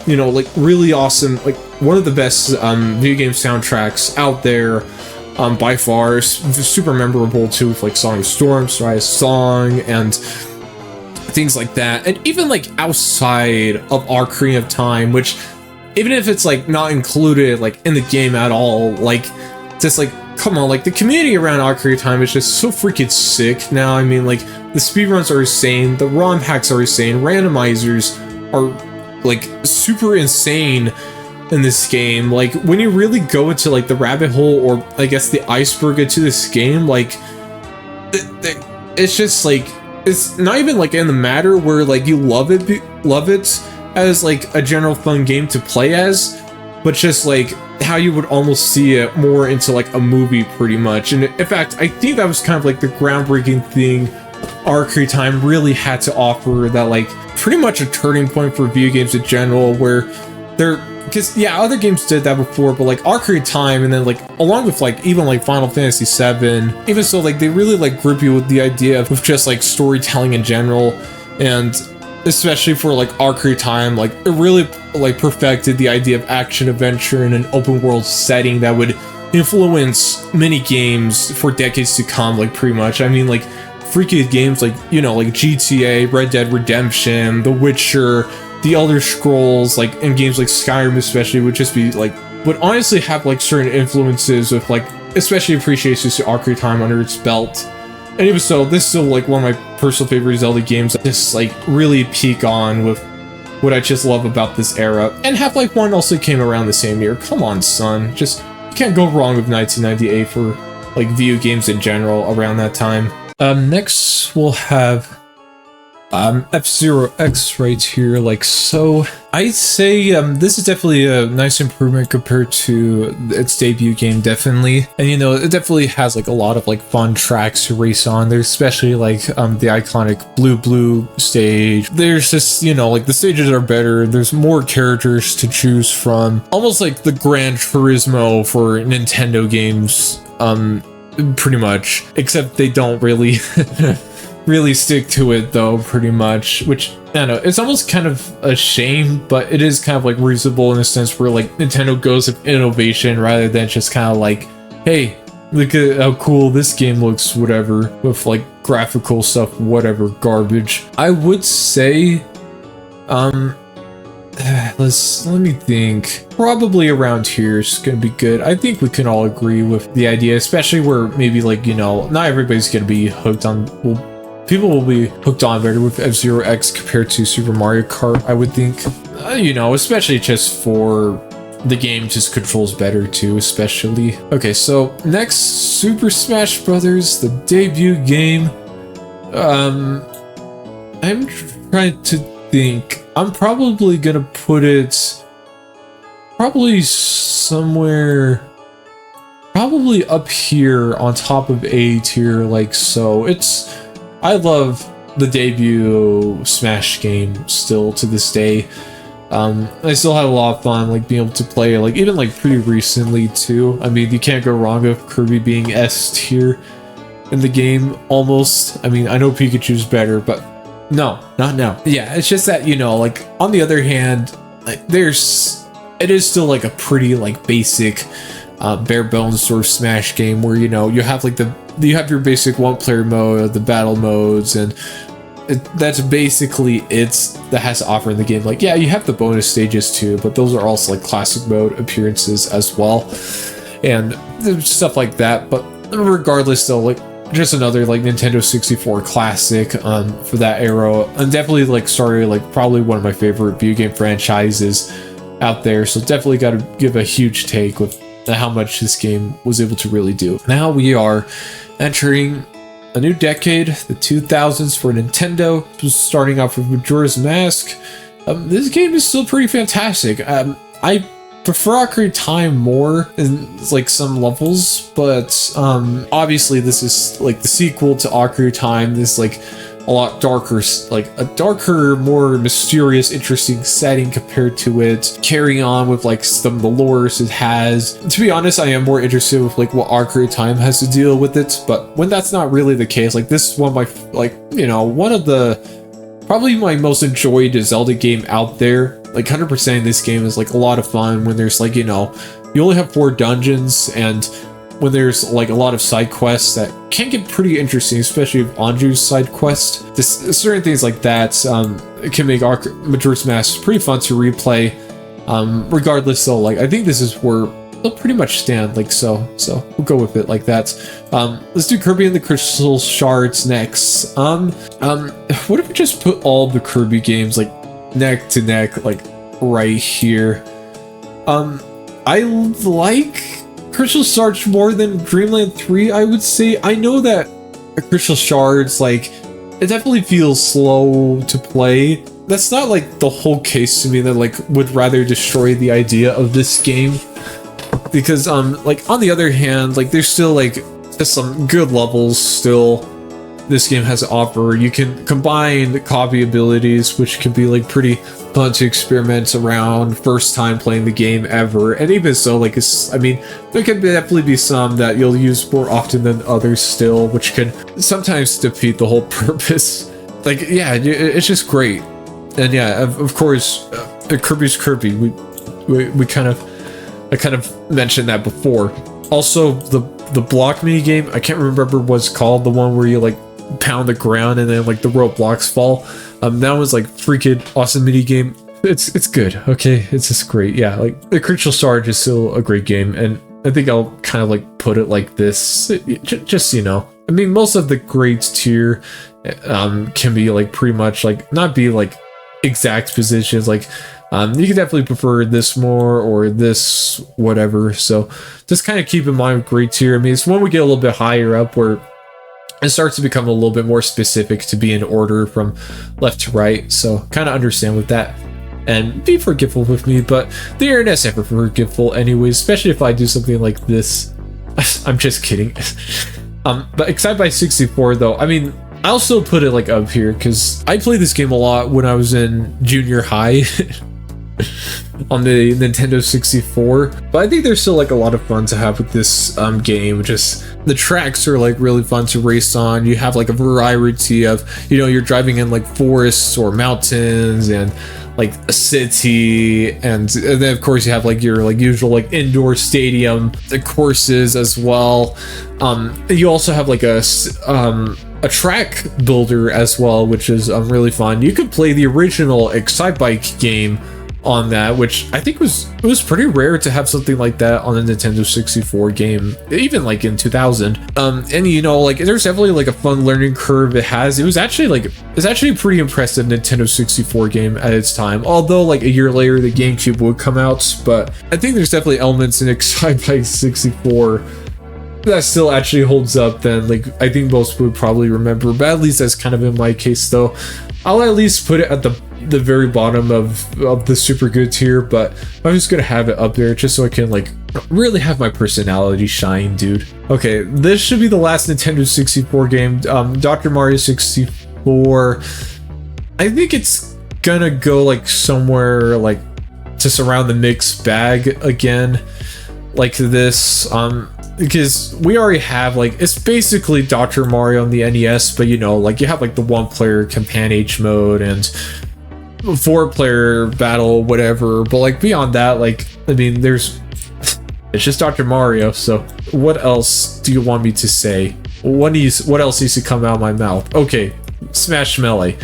Speaker 1: you know, like really awesome, like one of the best video game soundtracks out there. by far. Super memorable too, with like Song of Storm, Soraya's Song, and things like that. And even like outside of Ocarina of Time, which even if it's like not included like in the game at all, like just like come on, like the community around Ocarina of Time is just so freaking sick now. I mean, like the speedruns are insane, the ROM hacks are insane, randomizers are like super insane in this game. Like when you really go into like the rabbit hole, or I guess the iceberg into this game, like it's just like, it's not even like in the matter where like you love it as like a general fun game to play as, but just like how you would almost see it more into like a movie pretty much. And in fact, I think that was kind of like the groundbreaking thing Ocarina of Time really had to offer, that like pretty much a turning point for video games in general, where they're, because yeah, other games did that before, but like Ocarina of Time, and then like along with like even like Final Fantasy VII, even so, like they really like grip you with the idea of just like storytelling in general. And especially for like Ocarina of Time, like it really like perfected the idea of action adventure in an open world setting that would influence many games for decades to come, like pretty much. I mean, like freaky games like, you know, like GTA, Red Dead Redemption, The Witcher, The Elder Scrolls, like, and games like Skyrim especially would just be like, would honestly have like certain influences with like, especially appreciations to Ocarina of Time under its belt. And even so, this is still like one of my personal favorite Zelda games that just like really peak on with what I just love about this era. And Half-Life 1 also came around the same year. Come on, son. Just, you can't go wrong with 1998 for like video games in general around that time. Next we'll have F-Zero X right here. Like, so I'd say this is definitely a nice improvement compared to its debut game, definitely. And you know, it definitely has like a lot of like fun tracks to race on. There's especially like the iconic blue stage. There's just, you know, like the stages are better, there's more characters to choose from, almost like the Gran Turismo for Nintendo games, pretty much, except they don't really really stick to it though, pretty much, which I don't know, it's almost kind of a shame, but it is kind of like reasonable in a sense where like Nintendo goes with innovation rather than just kind of like, hey, look at how cool this game looks, whatever, with like graphical stuff, whatever garbage. I would say let me think, probably around here is gonna be good. I think we can all agree with the idea, especially where maybe like, you know, not everybody's gonna be hooked on, well, people will be hooked on better with F-Zero X compared to Super Mario Kart, I would think. You know, especially just for the game just controls better too, especially. Okay, so next, Super Smash Brothers, the debut game. I'm trying to think. I'm probably gonna put it probably somewhere, probably up here on top of A tier, like so. It's, I love the debut Smash game still to this day. I still had a lot of fun like being able to play like even like pretty recently too. I mean, you can't go wrong with Kirby being S tier in the game almost. I mean, I know Pikachu's better, but no, not now. Yeah, it's just that, you know, like on the other hand, like it is still like a pretty like basic bare bones sort of Smash game where, you know, you have like you have your basic one player mode, the battle modes, and that's basically it that has to offer in the game. Like, yeah, you have the bonus stages too, but those are also like classic mode appearances as well, and stuff like that. But regardless though, like just another like Nintendo 64 classic for that era, and definitely like started like probably one of my favorite video game franchises out there. So definitely got to give a huge take with how much this game was able to really do. Now we are entering a new decade, the 2000s for Nintendo. Starting off with Majora's Mask. This game is still pretty fantastic. I prefer Ocarina of Time more in like some levels, but obviously this is like the sequel to Ocarina of Time. This is like a lot darker, like a darker, more mysterious, interesting setting compared to it. Carrying on with like some of the lores it has. To be honest, I am more interested with like what Ocarina of Time has to deal with it, but when that's not really the case, like this is one of my, like, you know, one of the, probably my most enjoyed Zelda game out there. Like 100% this game is like a lot of fun when there's like, you know, you only have 4 dungeons, and when there's like a lot of side quests that can get pretty interesting, especially with Anju's side quest. Certain things like that it can make Majora's Mask pretty fun to replay. Regardless, though, like I think this is where they'll pretty much stand, like so we'll go with it like that. Let's do Kirby and the Crystal Shards next. What if we just put all the Kirby games like neck to neck, like right here? I like Crystal Shards more than Dreamland 3, I would say. I know that Crystal Shards, like, it definitely feels slow to play. That's not like the whole case to me, that like would rather destroy the idea of this game. Because like on the other hand, like there's still like just some good levels still this game has to offer. You can combine the copy abilities, which can be like pretty fun to experiment around first time playing the game ever. And even so, like I mean, there can definitely be some that you'll use more often than others still, which can sometimes defeat the whole purpose. Like, yeah, it's just great. And yeah, of course, Kirby's Kirby. I kind of mentioned that before. Also, the block mini game, I can't remember what it's called, the one where you like pound the ground and then like the rope blocks fall. That was like freaking awesome mini game. It's good, okay? It's just great. Yeah, like the Crystal Shards is still a great game, and I think I'll kind of like put it like this, just you know. I mean, most of the grades tier can be like pretty much like not be like exact positions, like you can definitely prefer this more or this whatever, so just kind of keep in mind with grade tier. I mean, it's when we get a little bit higher up where it starts to become a little bit more specific to be in order from left to right, so kind of understand with that and be forgiveful with me. But the internet's never forgiveful anyways, especially if I do something like this. I'm just kidding. But Excite by 64 though, I mean, I'll still put it like up here because I played this game a lot when I was in junior high on the Nintendo 64, but I think there's still like a lot of fun to have with this game. Just the tracks are like really fun to race on. You have like a variety of, you know, you're driving in like forests or mountains and like a city, and then of course you have like your like usual like indoor stadium, the courses as well. You also have like a track builder as well, which is really fun. You could play the original Excitebike game on that, which I think it was pretty rare to have something like that on a Nintendo 64 game, even like in 2000. And you know, like there's definitely like a fun learning curve it has. It's actually a pretty impressive Nintendo 64 game at its time, although like a year later the GameCube would come out. But I think there's definitely elements in Excitebike 64 that still actually holds up than like I think most would probably remember, but at least that's kind of in my case though. I'll at least put it at the very bottom of the super good tier, but I'm just gonna have it up there just so I can like really have my personality shine, dude. Okay, this should be the last Nintendo 64 game, Dr. Mario 64. I think it's gonna go like somewhere like just around the mixed bag again, like this, because we already have like, it's basically Dr. Mario on the NES, but you know, like you have like the 1-player Campanage mode and 4-player battle, whatever. But like beyond that, like I mean, it's just Dr. Mario. So what else do you want me to say? What else needs to come out of my mouth? Okay, Smash Melee.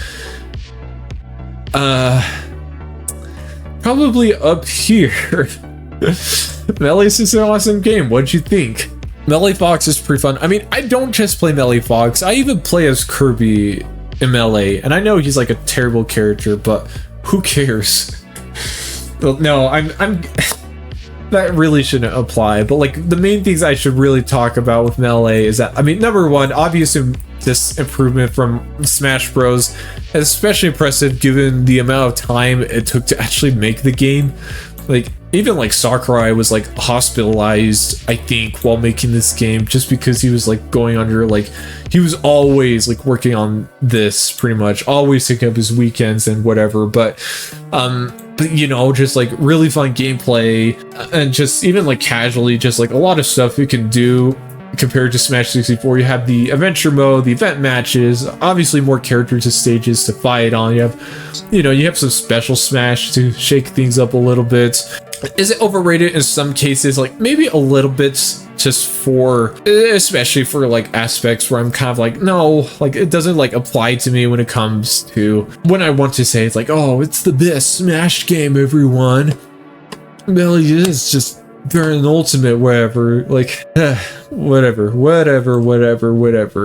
Speaker 1: Probably up here. Melee's is an awesome game. What'd you think? Melee Fox is pretty fun. I mean, I don't just play Melee Fox. I even play as Kirby in Melee, and I know he's like a terrible character, but who cares? Well, no, I'm that really shouldn't apply. But like the main things I should really talk about with Melee is that, I mean, number one, obviously this improvement from Smash Bros. Is especially impressive given the amount of time it took to actually make the game. Like even like Sakurai was like hospitalized, I think, while making this game, just because he was like going under, like he was always like working on this, pretty much always taking up his weekends and whatever. But you know, just like really fun gameplay, and just even like casually, just like a lot of stuff you can do compared to Smash 64. You have the adventure mode, the event matches, obviously more characters and stages to fight on. You have some special Smash to shake things up a little bit. Is it overrated in some cases? Like maybe a little bit, just for, especially for like aspects where I'm kind of like, no, like it doesn't like apply to me when it comes to when I want to say it's like, oh, it's the best Smash game, everyone. Well, it's just they're an ultimate whatever, like whatever.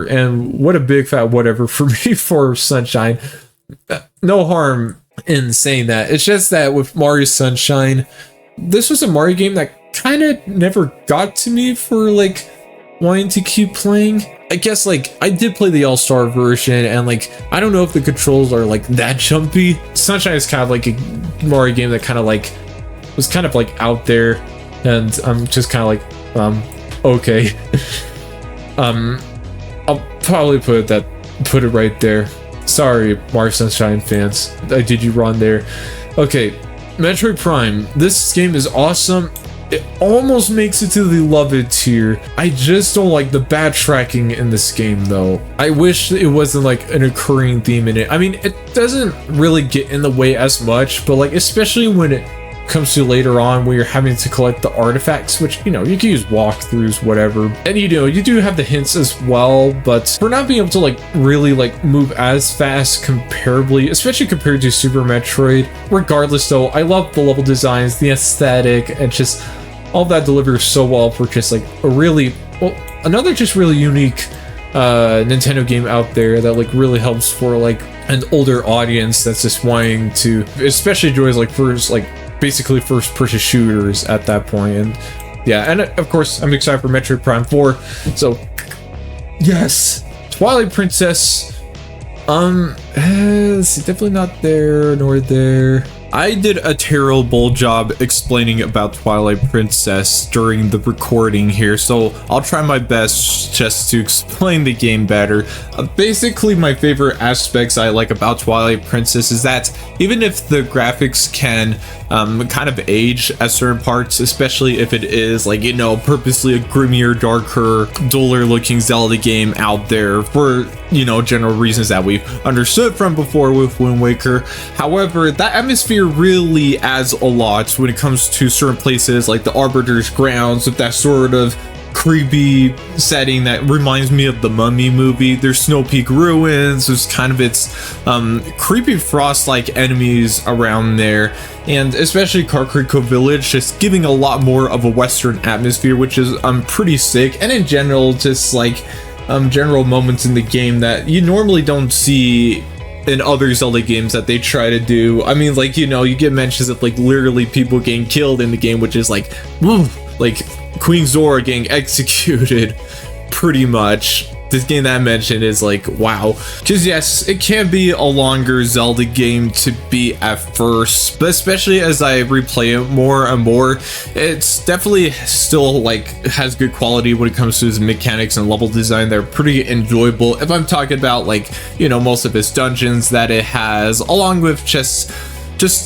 Speaker 1: And what a big fat whatever for me for Sunshine. No harm in saying that. It's just that with Mario Sunshine, this was a Mario game that kind of never got to me for like wanting to keep playing. I guess like I did play the All-Star version, and like I don't know if the controls are like that jumpy. Sunshine is kind of like a Mario game that kind of like was kind of like out there, and I'm just kind of like okay. I'll probably put it right there. Sorry, Mario Sunshine fans, I did you wrong there. Okay, Metroid Prime. This game is awesome. It almost makes it to the love it tier. I just don't like the backtracking in this game though. I wish it wasn't like an occurring theme in it. I mean, it doesn't really get in the way as much, but like especially when it comes to later on where you're having to collect the artifacts, which, you know, you can use walkthroughs, whatever. And you know, you do have the hints as well, but for not being able to like really like move as fast comparably, especially compared to Super Metroid. Regardless though, I love the level designs, the aesthetic, and just all that delivers so well for just like a really, well, another just really unique Nintendo game out there that like really helps for like an older audience that's just wanting to especially enjoys like basically first person shooters at that point. And yeah, and of course I'm excited for Metroid Prime 4. So yes, Twilight Princess, let's see, definitely not there nor there. I did a terrible job explaining about Twilight Princess during the recording here, so I'll try my best just to explain the game better. Basically, my favorite aspects I like about Twilight Princess is that even if the graphics can kind of age at certain parts, especially if it is like, you know, purposely a grimmier, darker, duller looking Zelda game out there for, you know, general reasons that we've understood from before with Wind Waker. However, that atmosphere really adds a lot when it comes to certain places like the Arbiter's grounds with that sort of creepy setting that reminds me of the Mummy movie. There's Snow Peak ruins, there's kind of its creepy frost-like enemies around there, and especially Kakariko Village just giving a lot more of a western atmosphere, which is pretty sick. And in general, just like general moments in the game that you normally don't see in other Zelda games that they try to do. I mean, like, you know, you get mentions of like literally people getting killed in the game, which is like, woo, like Queen Zora getting executed pretty much. This game that I mentioned is like, wow. Because yes, it can be a longer Zelda game to be at first, but especially as I replay it more and more, it's definitely still like has good quality when it comes to its mechanics and level design. They're pretty enjoyable. If I'm talking about like, you know, most of its dungeons that it has, along with just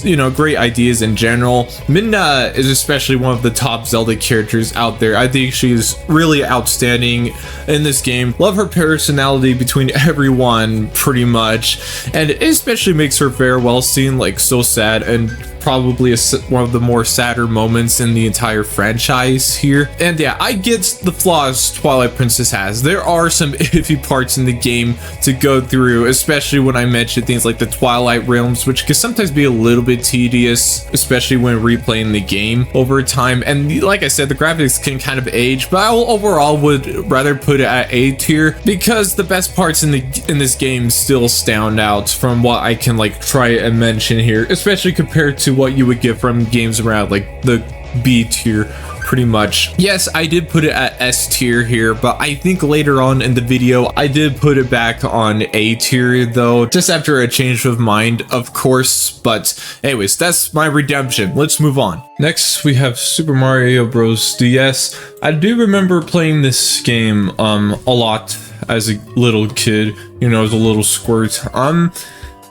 Speaker 1: you know, great ideas in general. Midna is especially one of the top Zelda characters out there. I think she's really outstanding in this game. Love her personality between everyone pretty much, and it especially makes her farewell scene like so sad and probably one of the more sadder moments in the entire franchise here. And yeah, I get the flaws Twilight Princess has. There are some iffy parts in the game to go through, especially when I mention things like the Twilight Realms, which can sometimes be a little bit tedious, especially when replaying the game over time. And like I said, the graphics can kind of age, but I overall would rather put it at A tier because the best parts in this game still stand out from what I can like try and mention here, especially compared to what you would get from games around like the B tier pretty much. Yes, I did put it at S tier here, but I think later on in the video I did put it back on A tier though, just after a change of mind, of course. But anyways, that's my redemption. Let's move on. Next we have Super Mario Bros. DS. I do remember playing this game a lot as a little kid, you know, as a little squirt.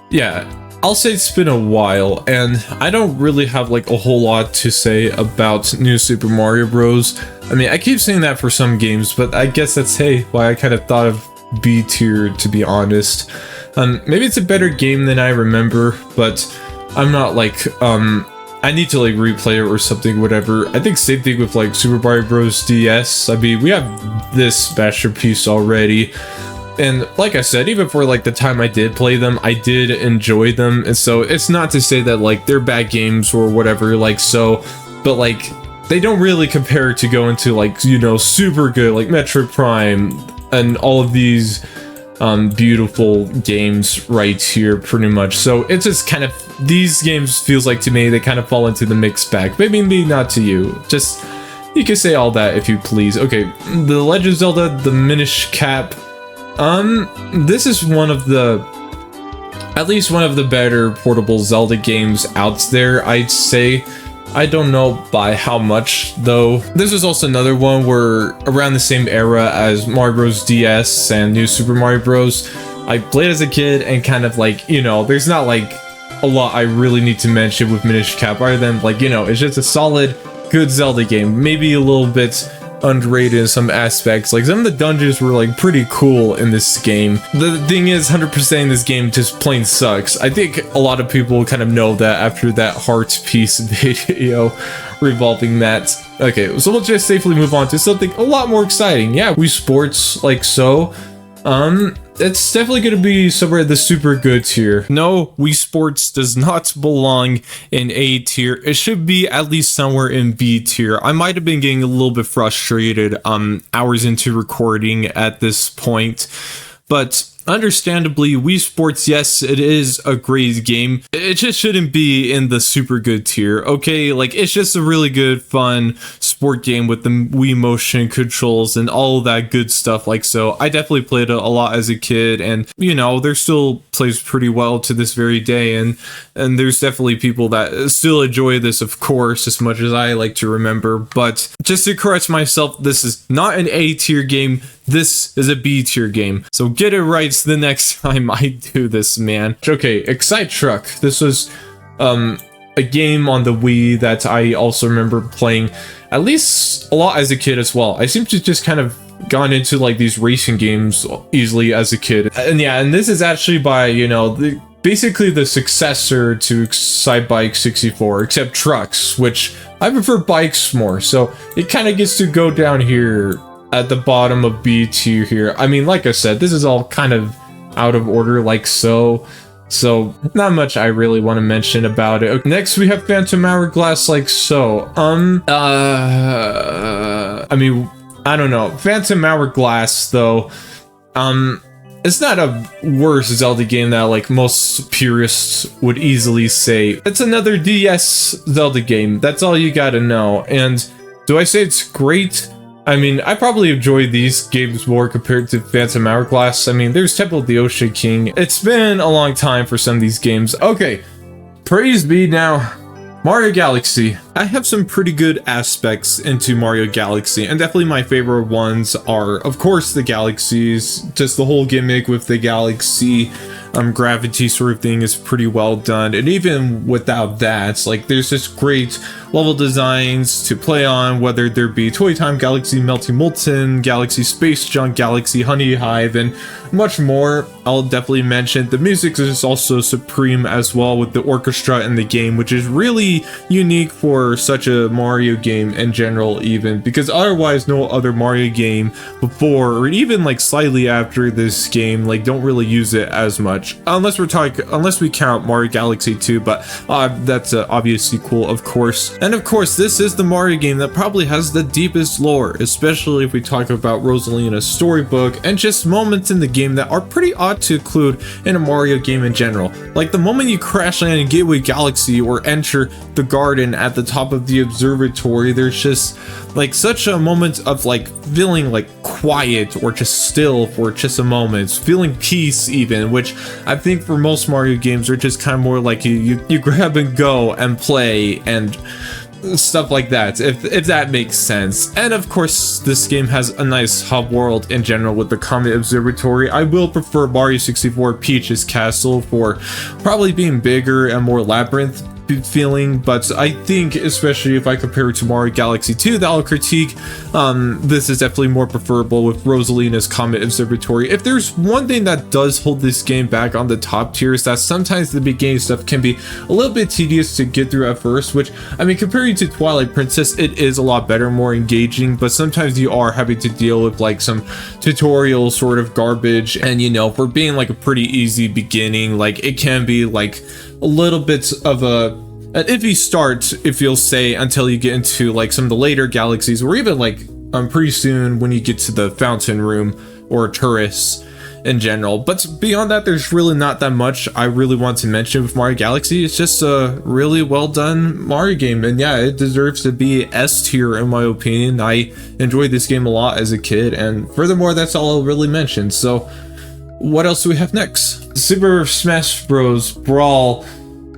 Speaker 1: Yeah, I'll say it's been a while, and I don't really have like a whole lot to say about New Super Mario Bros. I mean, I keep saying that for some games, but I guess that's, hey, why I kind of thought of B tier, to be honest. Maybe it's a better game than I remember, but I'm not like I need to like replay it or something, whatever. I think same thing with like Super Mario Bros. DS. I mean, we have this masterpiece already. And like I said, even for like the time I did play them, I did enjoy them. And so it's not to say that like they're bad games or whatever, like so, but like they don't really compare to go into like, you know, super good like Metroid Prime and all of these beautiful games right here pretty much. So it's just kind of, these games feels like to me they kind of fall into the mixed bag. Maybe not to you, just you can say all that if you please. Okay, the Legend of Zelda, the Minish Cap. This is one of the, at least one of the better portable Zelda games out there, I'd say. I don't know by how much though. This is also another one where around the same era as Mario Bros. DS and New Super Mario Bros. I played as a kid and kind of like, you know, there's not like a lot I really need to mention with Minish Cap other than like, you know, it's just a solid, good Zelda game. Maybe a little bit underrated in some aspects. Like some of the dungeons were like pretty cool in this game. The thing is 100% in this game just plain sucks. I think a lot of people kind of know that after that Heart Piece video revolving that. Okay, so we'll just safely move on to something a lot more exciting. Yeah, Wii Sports, like so. It's definitely going to be somewhere in the super good tier. No, Wii Sports does not belong in A tier. It should be at least somewhere in B tier. I might have been getting a little bit frustrated hours into recording at this point, but understandably, Wii Sports, yes, it is a great game. It just shouldn't be in the super good tier, okay? Like, it's just a really good, fun sport game with the Wii motion controls and all of that good stuff, like so. I definitely played it a lot as a kid, and, you know, there still plays pretty well to this very day, and there's definitely people that still enjoy this, of course, as much as I like to remember, but just to correct myself, this is not an A tier game. This is a B tier game, so get it right the next time I do this, man. Okay, Excite Truck. This was a game on the Wii that I also remember playing at least a lot as a kid as well. I seem to just kind of gone into like these racing games easily as a kid, and yeah, and this is actually by, you know, basically the successor to Excite Bike 64, except trucks, which I prefer bikes more, so it kind of gets to go down here at the bottom of B tier here. I mean, like I said, this is all kind of out of order, like so. So, not much I really want to mention about it. Next, we have Phantom Hourglass, like so. I mean, I don't know. Phantom Hourglass, though, it's not a worse Zelda game that, like, most purists would easily say. It's another DS Zelda game. That's all you gotta know. And do I say it's great? I mean, I probably enjoy these games more compared to Phantom Hourglass. I mean, there's Temple of the Ocean King. It's been a long time for some of these games. Okay, praise be now. Mario Galaxy. I have some pretty good aspects into Mario Galaxy, and definitely my favorite ones are, of course, the galaxies. Just the whole gimmick with the galaxy gravity sort of thing is pretty well done, and even without that, like, there's just great level designs to play on, whether there be Toy Time Galaxy, Melty Molten, Galaxy Space Junk, Galaxy Honey Hive, and much more. I'll definitely mention the music is also supreme as well, with the orchestra in the game, which is really unique for such a Mario game in general, even because otherwise no other Mario game before or even like slightly after this game like don't really use it as much, unless we count Mario Galaxy 2, but that's obviously cool, of course. And of course, this is the Mario game that probably has the deepest lore, especially if we talk about Rosalina's storybook and just moments in the game that are pretty odd to include in a Mario game in general. Like the moment you crash land in Gateway Galaxy or enter the garden at the top of the observatory, there's just like such a moment of like feeling like quiet or just still for just a moment, feeling peace even, which I think for most Mario games are just kind of more like you grab and go and play and stuff like that, if that makes sense. And of course, this game has a nice hub world in general with the Comet Observatory. I will prefer Mario 64 Peach's Castle for probably being bigger and more labyrinth. feeling, but I think especially if I compare it to Mario Galaxy 2 that I'll critique, this is definitely more preferable with Rosalina's Comet Observatory. If there's one thing that does hold this game back on the top tier, is that sometimes the beginning stuff can be a little bit tedious to get through at first, which, I mean, comparing to Twilight Princess, it is a lot better, more engaging, but sometimes you are having to deal with like some tutorial sort of garbage, and you know, for being like a pretty easy beginning, like it can be like a little bit of an iffy start, if you'll say, until you get into like some of the later galaxies, or even like pretty soon when you get to the fountain room or Turris in general. But beyond that, there's really not that much I really want to mention with Mario Galaxy. It's just a really well done Mario game, and yeah, it deserves to be S tier in my opinion. I enjoyed this game a lot as a kid, and furthermore, that's all I'll really mention. So what else do we have next? Super Smash Bros. Brawl.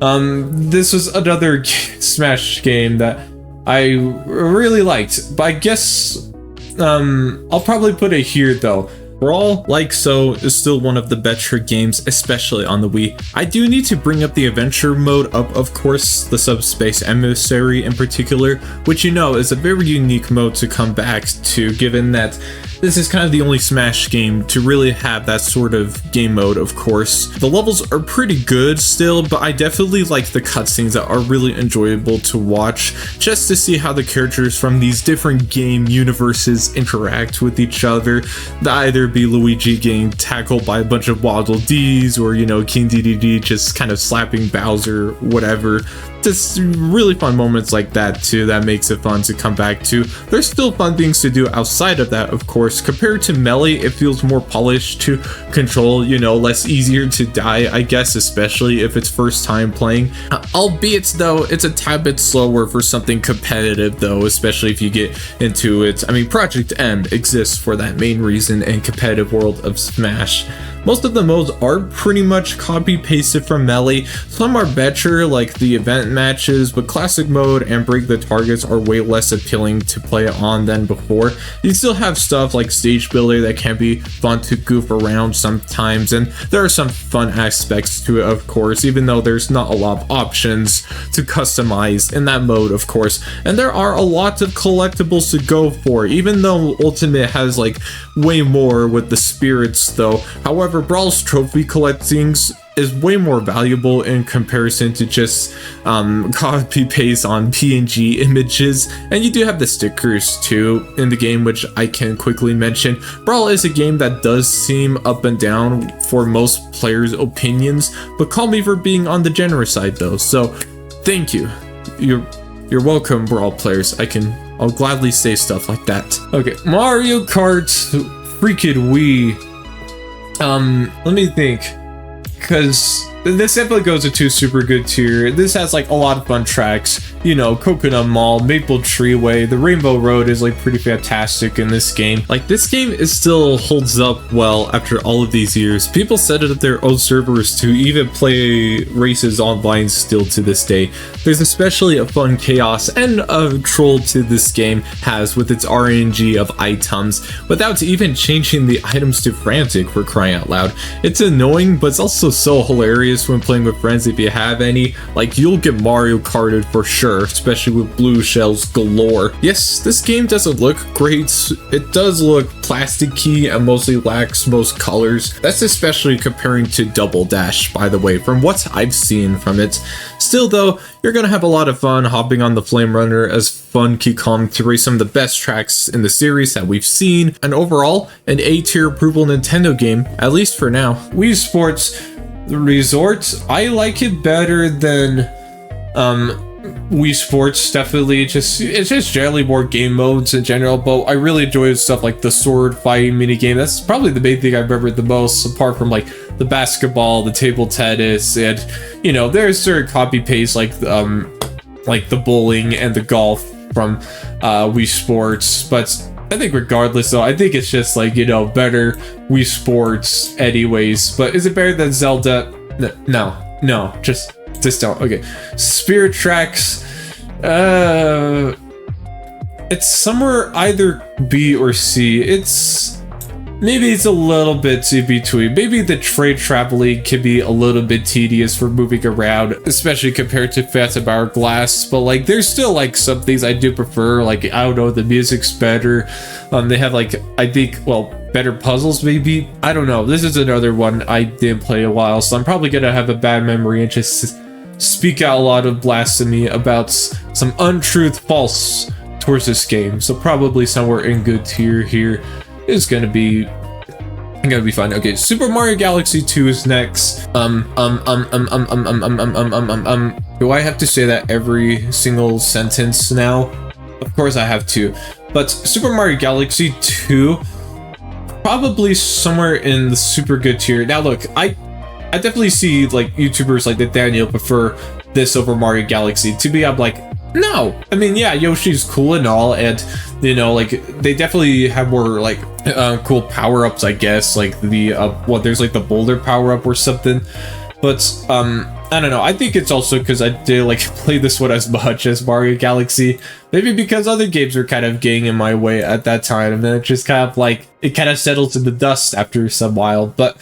Speaker 1: This was another Smash game that I really liked, but I guess I'll probably put it here though. Brawl, like so, is still one of the better games, especially on the Wii. I do need to bring up the adventure mode of course, the Subspace Emissary in particular, which you know is a very unique mode to come back to, given that this is kind of the only Smash game to really have that sort of game mode, of course. The levels are pretty good still, but I definitely like the cutscenes that are really enjoyable to watch, just to see how the characters from these different game universes interact with each other. Either be Luigi getting tackled by a bunch of Waddle Dees, or, you know, King Dedede just kind of slapping Bowser, whatever. Just really fun moments like that too, that makes it fun to come back to. There's still fun things to do outside of that, of course. Compared to Melee, it feels more polished to control, you know, less easier to die, I guess, especially if it's first time playing. Albeit though, it's a tad bit slower for something competitive though, especially if you get into it. I mean, Project M exists for that main reason in competitive world of Smash. Most of the modes are pretty much copy pasted from Melee. Some are better, like the event matches, but classic mode and break the targets are way less appealing to play on than before. You still have stuff like stage builder that can be fun to goof around sometimes, and there are some fun aspects to it, of course, even though there's not a lot of options to customize in that mode, of course. And there are a lot of collectibles to go for, even though Ultimate has like way more with the spirits though. However, Brawl's trophy collectings is way more valuable in comparison to just copy paste on PNG images, and you do have the stickers too in the game, which I can quickly mention. Brawl is a game that does seem up and down for most players' opinions, but call me for being on the generous side though, so thank you. You're welcome, Brawl players. I'll gladly say stuff like that. Okay, Mario Kart freaking Wii. Let me think, because this definitely goes into super good tier. This has like a lot of fun tracks, you know, Coconut Mall, Maple Tree Way, the Rainbow Road is like pretty fantastic in this game. Like, this game is still holds up well after all of these years. People set up their own servers to even play races online still to this day. There's especially a fun chaos and a troll to this game has with its RNG of items, without even changing the items to frantic, for crying out loud. It's annoying, but it's also so hilarious when playing with friends if you have any. Like, you'll get Mario Karted for sure, especially with blue shells galore. Yes, this game doesn't look great. It does look plasticky and mostly lacks most colors. That's especially comparing to Double Dash, by the way, from what I've seen from it. Still though, you're gonna have a lot of fun hopping on the Flame Runner as Funky Kong to race some of the best tracks in the series that we've seen, and overall, an A-tier approval Nintendo game, at least for now. Wii Sports Resort, I like it better than Wii Sports, definitely. It's just generally more game modes in general, but I really enjoy stuff like the sword fighting minigame. That's probably the main thing I remember the most, apart from like the basketball, the table tennis, and you know, there's certain copy paste like the bowling and the golf from Wii Sports. But I think regardless though, I think it's just like, you know, better Wii Sports anyways. But is it better than Zelda? No, just don't. Okay, Spirit Tracks, it's somewhere either B or C. It's maybe it's a little bit in between. Maybe the trade traveling can be a little bit tedious for moving around, especially compared to Phantom Hourglass, but like there's still like some things I do prefer. Like, I don't know, the music's better. They have like, I think, well, better puzzles maybe. I don't know. This is another one I didn't play in a while, so I'm probably gonna have a bad memory and just speak out a lot of blasphemy about some untruth false towards this game. So probably somewhere in good tier here is gonna be fun. Okay, Super Mario Galaxy 2 is next. Do I have to say that every single sentence now? Of course I have to. But Super Mario Galaxy 2, probably somewhere in the super good tier. Now look, I definitely see like YouTubers like the Daniel prefer this over Mario Galaxy. To me, I'm like, no. I mean, yeah, Yoshi's cool and all, and you know, like they definitely have more like cool power-ups, I guess, like the there's like the boulder power-up or something. But I don't know, I think it's also because I did like play this one as much as Mario Galaxy. Maybe because other games were kind of getting in my way at that time, and then it just kind of like, it kind of settles in the dust after some while. But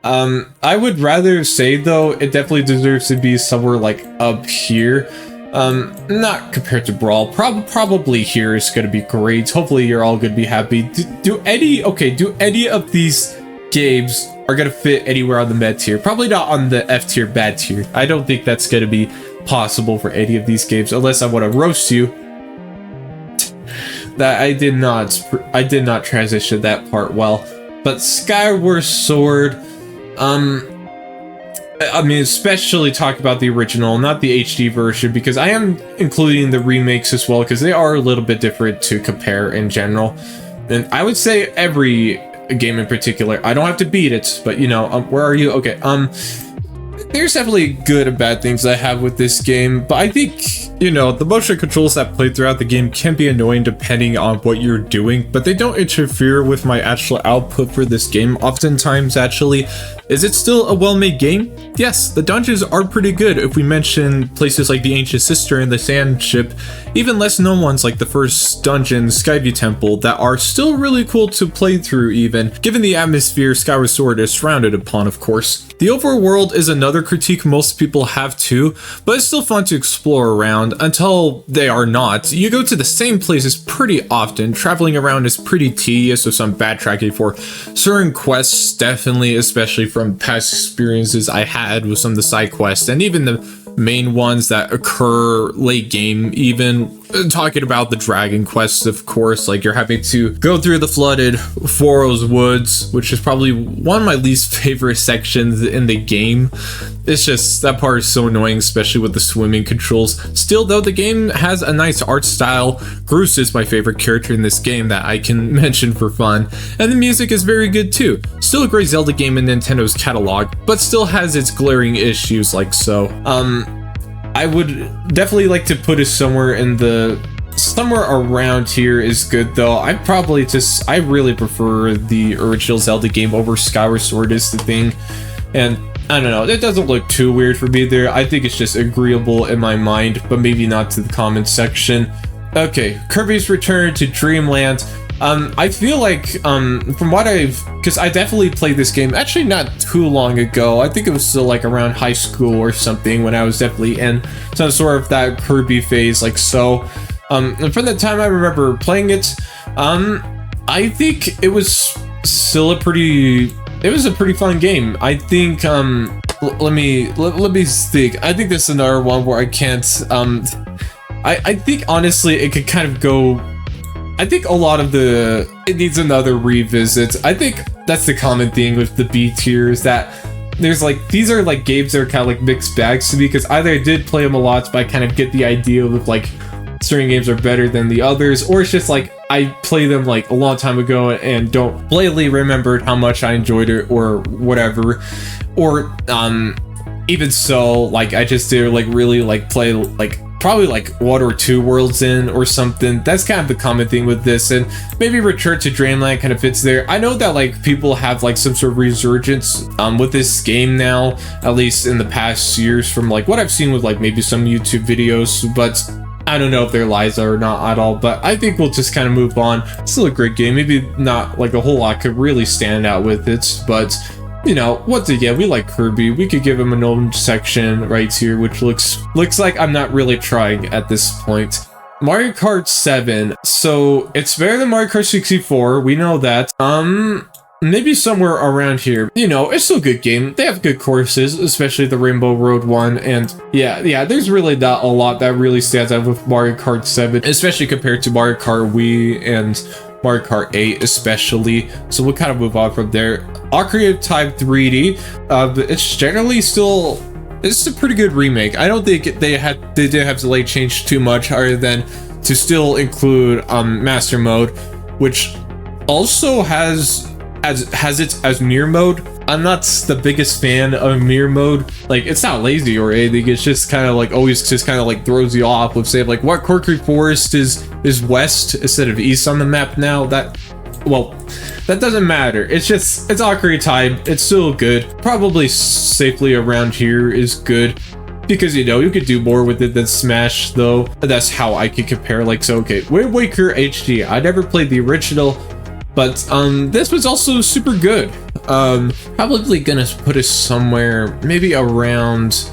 Speaker 1: I would rather say though, it definitely deserves to be somewhere like up here. Not compared to Brawl. Probably here is going to be great. Hopefully you're all going to be happy. Do any of these games are going to fit anywhere on the med tier? Probably not on the F tier bad tier. I don't think that's going to be possible for any of these games, unless I want to roast you. That I did not transition that part well. But Skyward Sword, I mean, especially talk about the original, not the HD version, because I am including the remakes as well, because they are a little bit different to compare in general. And I would say every game in particular, I don't have to beat it, but you know, where are you? Okay, there's definitely good and bad things I have with this game, but I think, you know, the motion controls that play throughout the game can be annoying depending on what you're doing, but they don't interfere with my actual output for this game oftentimes, actually. Is it still a well-made game? Yes, the dungeons are pretty good if we mention places like the Ancient Sister and the Sand Ship, even less known ones like the first dungeon, Skyview Temple, that are still really cool to play through even, given the atmosphere Skyward Sword is surrounded upon, of course. The overworld world is another critique most people have too, but it's still fun to explore around until they are not. You go to the same places pretty often, traveling around is pretty tedious with some backtracking for certain quests, definitely, especially from past experiences I had with some of the side quests and even the main ones that occur late game, even talking about the dragon quests, of course, like you're having to go through the flooded Forest Woods, which is probably one of my least favorite sections in the game. It's just, that part is so annoying, especially with the swimming controls. Still though, the game has a nice art style. Groose is my favorite character in this game that I can mention for fun, and the music is very good too. Still a great Zelda game in Nintendo's catalog, but still has its glaring issues like so. I would definitely like to put it somewhere around here is good though. I really prefer the original Zelda game over Skyward Sword is the thing, and I don't know, it doesn't look too weird for me there. I think it's just agreeable in my mind, but maybe not to the comments section. Okay, Kirby's Return to Dreamland. I feel like, from what because I definitely played this game actually not too long ago. I think it was still like around high school or something when I was definitely in some sort of that Kirby phase, like so. And from the time I remember playing it, I think it was still a pretty fun game. I think, let me think. I think this is another one where I can't, I think honestly it could kind of go, I think a lot of it needs another revisit. I think that's the common thing with the B tiers, that there's like, these are like games that are kind of like mixed bags to me, because either I did play them a lot, but I kind of get the idea of like certain games are better than the others, or it's just like I played them like a long time ago and don't blatantly remembered how much I enjoyed it or whatever, or even so, like I just did like really like play like probably like 1 or 2 worlds in or something. That's kind of the common thing with this, and maybe Return to Dreamland kind of fits there. I know that like people have like some sort of resurgence with this game now, at least in the past years, from like what I've seen with like maybe some YouTube videos, but I don't know if they're lies or not at all, but I think we'll just kind of move on. Still a great game. Maybe not like a whole lot could really stand out with it, but you know, once again, we like Kirby. We could give him an own section right here, which looks like I'm not really trying at this point. Mario Kart 7. So it's better than Mario Kart 64. We know that. Maybe somewhere around here. You know, it's still a good game. They have good courses, especially the Rainbow Road one. And yeah, there's really not a lot that really stands out with Mario Kart 7, especially compared to Mario Kart Wii and Mario Kart 8 especially. So we'll kind of move on from there. Ocarina of Time 3D. It's generally still... It's a pretty good remake. I don't think they didn't have to like change too much other than to still include Master Mode, which also has it as mirror mode. I'm not the biggest fan of mirror mode. Like, it's not lazy or anything. It's just kind of like always just kind of like throws you off with say like what Corky Forest is west instead of east on the map now. That doesn't matter. It's Ocarina of Time. It's still good. Probably safely around here is good because you know you could do more with it than Smash though. That's how I could compare. Like, so okay, Wind Waker HD. I never played the original, but this was also super good. Probably gonna put it somewhere maybe around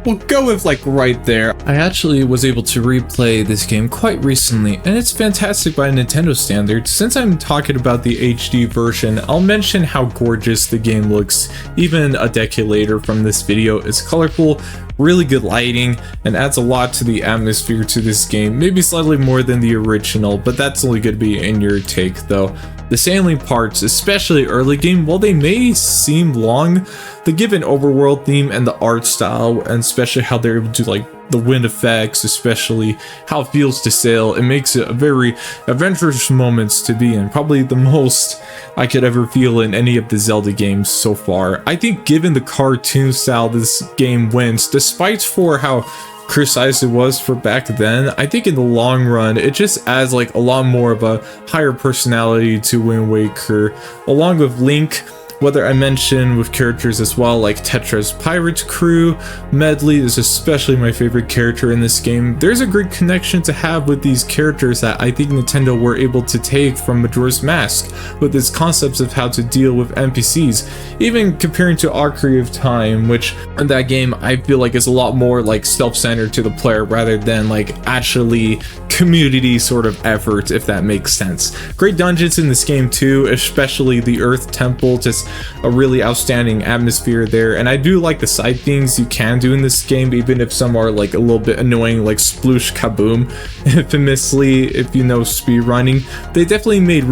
Speaker 1: we'll go with like right there. I actually was able to replay this game quite recently, and it's fantastic by Nintendo standards. Since I'm talking about the HD version, I'll mention how gorgeous the game looks even a decade later from this video. It's colorful, really good lighting, and adds a lot to the atmosphere to this game, maybe slightly more than the original, but that's only going to be in your take though. The salient parts, especially early game, while they may seem long, the given overworld theme and the art style, and especially how they're able to like the wind effects, especially how it feels to sail, it makes it a very adventurous moments to be in. Probably the most I could ever feel in any of the Zelda games so far. I think given the cartoon style this game wins, despite for how criticized it was for back then, I think in the long run it just adds like a lot more of a higher personality to Wind Waker, along with Link, whether I mention with characters as well like Tetra's pirate crew. Medley is especially my favorite character in this game. There's a great connection to have with these characters that I think Nintendo were able to take from Majora's Mask with its concepts of how to deal with NPCs, even comparing to Ocarina of Time, which in that game I feel like is a lot more like self-centered to the player rather than like actually community sort of effort, if that makes sense. Great dungeons in this game too, especially the Earth Temple, just a really outstanding atmosphere there. And I do like the side things you can do in this game, even if some are like a little bit annoying, like Sploosh Kaboom, infamously, if you know speedrunning. They definitely made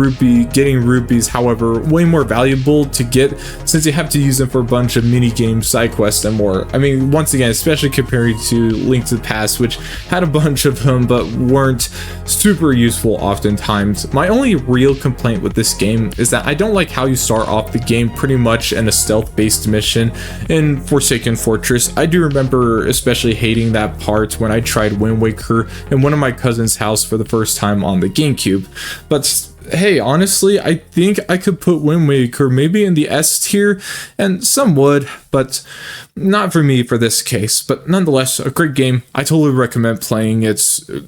Speaker 1: getting rupees, however, way more valuable to get, since you have to use them for a bunch of mini games, side quests, and more. I mean, once again, especially compared to Link to the Past, which had a bunch of them but weren't super useful oftentimes. My only real complaint with this game is that I don't like how you start off the game pretty much in a stealth-based mission in Forsaken Fortress. I do remember especially hating that part when I tried Wind Waker in one of my cousin's house for the first time on the GameCube. But hey, honestly, I think I could put Wind Waker maybe in the S tier, and some would, but not for me for this case. But nonetheless, a great game. I totally recommend playing it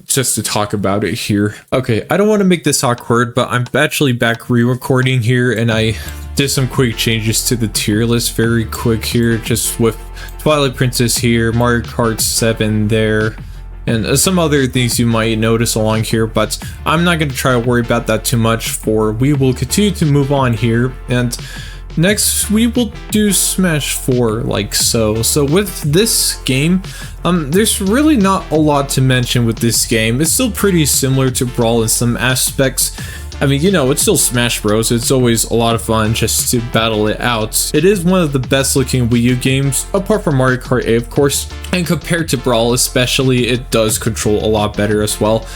Speaker 1: just to talk about it here. Okay, I don't want to make this awkward, but I'm actually back re-recording here, and I did some quick changes to the tier list very quick here, just with Twilight Princess here, Mario Kart 7 there, and some other things you might notice along here, but I'm not going to try to worry about that too much, for we will continue to move on here. And next we will do Smash 4 like so. So with this game, there's really not a lot to mention with this game. It's still pretty similar to Brawl in some aspects. I mean, you know, it's still Smash Bros. It's always a lot of fun just to battle it out. It is one of the best looking Wii U games, apart from Mario Kart 8, of course. And compared to Brawl especially, it does control a lot better as well.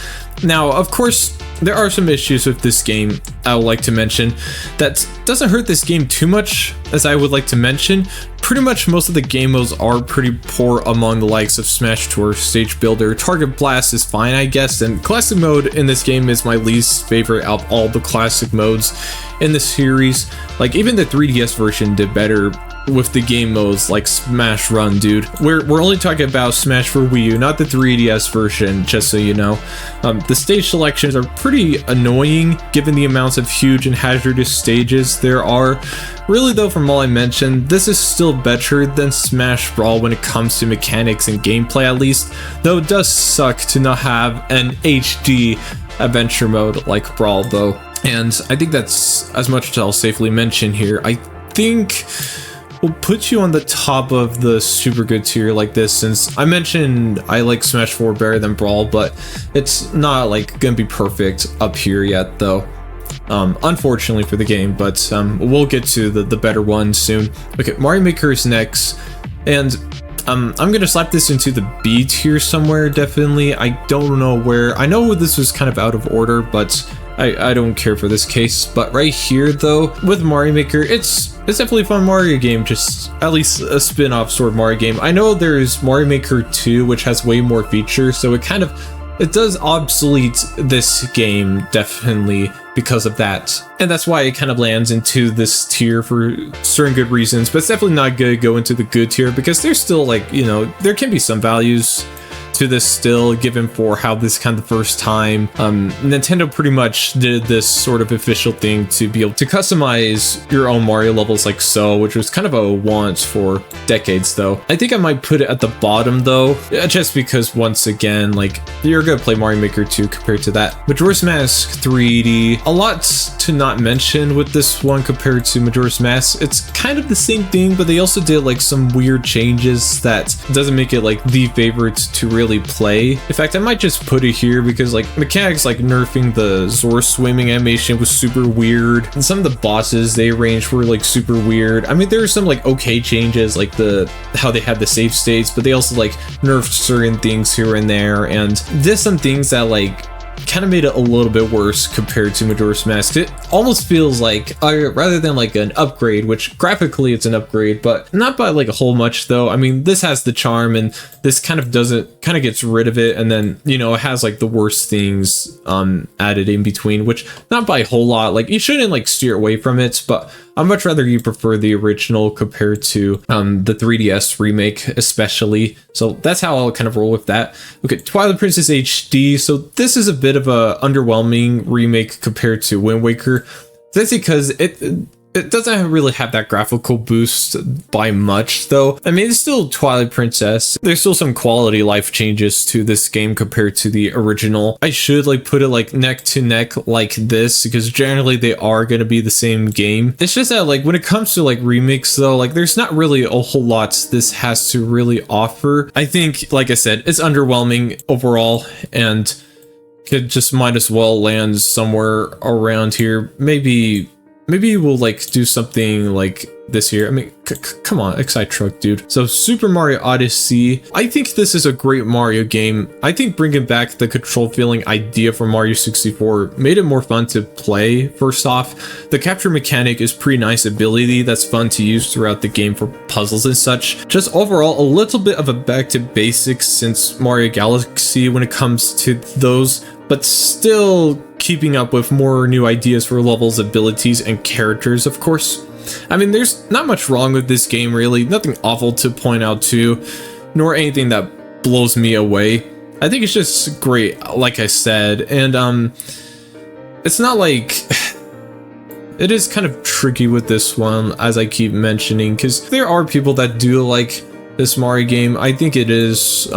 Speaker 1: Now, of course, there are some issues with this game I would like to mention that doesn't hurt this game too much, as I would like to mention. Pretty much most of the game modes are pretty poor among the likes of Smash Tour, Stage Builder. Target Blast is fine, I guess, and Classic mode in this game is my least favorite out of all the classic modes. in the series. Like even the 3DS version did better with the game modes like Smash Run, dude. We're only talking about Smash for Wii U, not the 3DS version, just so you know. The stage selections are pretty annoying given the amounts of huge and hazardous stages there are. Really though, from all I mentioned, this is still better than Smash Brawl when it comes to mechanics and gameplay at least, though it does suck to not have an HD adventure mode like Brawl though. And I think that's as much as I'll safely mention here. I think we'll put you on the top of the super good tier like this, since I mentioned I like Smash 4 better than Brawl, but it's not like gonna be perfect up here yet though. Unfortunately for the game, but we'll get to the better one soon. Okay, Mario Maker is next, and I'm gonna slap this into the B tier somewhere, definitely. I don't know where. I know this was kind of out of order, but I don't care for this case. But right here though, with Mario Maker, it's definitely a fun Mario game, just at least a spin-off sort of Mario game. I know there's Mario Maker 2, which has way more features, so it does obsolete this game, definitely, because of that. And that's why it kind of lands into this tier for certain good reasons, but it's definitely not good to go into the good tier, because there's still, like, you know, there can be some values to this still, given for how this kind of the first time Nintendo pretty much did this sort of official thing to be able to customize your own Mario levels like so, which was kind of a want for decades though. I think I might put it at the bottom though, just because once again, like, you're gonna play Mario Maker 2 compared to that. Majora's Mask 3D, a lot to not mention with this one compared to Majora's Mask. It's kind of the same thing, but they also did like some weird changes that doesn't make it like the favorite to really play. In fact, I might just put it here because like mechanics like nerfing the Zora swimming animation was super weird, and some of the bosses they arranged were like super weird. I mean, there were some like okay changes, like how they had the save states, but they also like nerfed certain things here and there and did some things that like kind of made it a little bit worse compared to Majora's Mask. It almost feels like, rather than like an upgrade, which graphically it's an upgrade, but not by like a whole much though. I mean, this has the charm and this kind of gets rid of it, and then, you know, it has like the worst things added in between, which not by a whole lot. Like, you shouldn't like steer away from it, but I'd much rather you prefer the original compared to the 3DS remake especially. So that's how I'll kind of roll with that. Okay, Twilight Princess HD. So this is a bit of a underwhelming remake compared to Wind Waker. That's because it doesn't really have that graphical boost by much though. I mean, it's still Twilight Princess. There's still some quality life changes to this game compared to the original. I should like put it like neck to neck like this, because generally they are going to be the same game. It's just that like when it comes to like remakes though, like there's not really a whole lot this has to really offer. I think, like I said, it's underwhelming overall, and could just might as well land somewhere around here. Maybe we'll like do something like this here. I mean, come on, Excite Truck, dude. So Super Mario Odyssey. I think this is a great Mario game. I think bringing back the control feeling idea from Mario 64 made it more fun to play. First off, the capture mechanic is pretty nice ability that's fun to use throughout the game for puzzles and such. Just overall, a little bit of a back to basics since Mario Galaxy when it comes to those, but still keeping up with more new ideas for levels, abilities, and characters, of course. I mean, there's not much wrong with this game, really. Nothing awful to point out to, nor anything that blows me away. I think it's just great, like I said, and it's not like... It is kind of tricky with this one, as I keep mentioning, because there are people that do like this Mario game. I think it is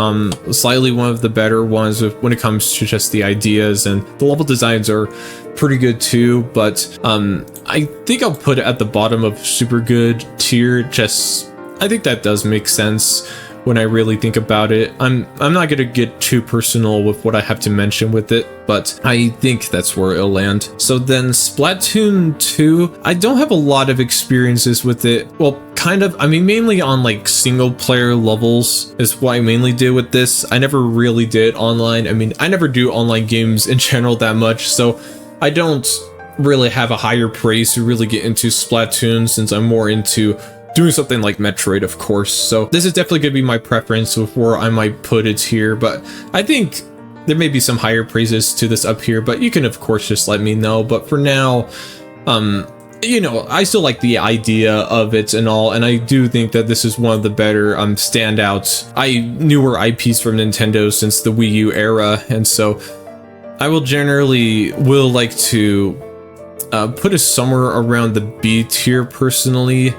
Speaker 1: slightly one of the better ones when it comes to just the ideas, and the level designs are pretty good too, but I think I'll put it at the bottom of super good tier. Just, I think that does make sense when I really think about it. I'm not gonna get too personal with what I have to mention with it, but I think that's where it'll land. So then Splatoon 2, I don't have a lot of experiences with it. Well, kind of. I mean, mainly on like single player levels is what I mainly did with this. I never really did online. I mean, I never do online games in general that much, so I don't really have a higher praise to really get into Splatoon, since I'm more into doing something like Metroid, of course. So this is definitely going to be my preference with where I might put it here, but I think there may be some higher praises to this up here, but you can of course just let me know. But for now, You know, I still like the idea of it and all, and I do think that this is one of the better standouts. Newer IPs from Nintendo since the Wii U era, and so I will like to put it somewhere around the B tier personally.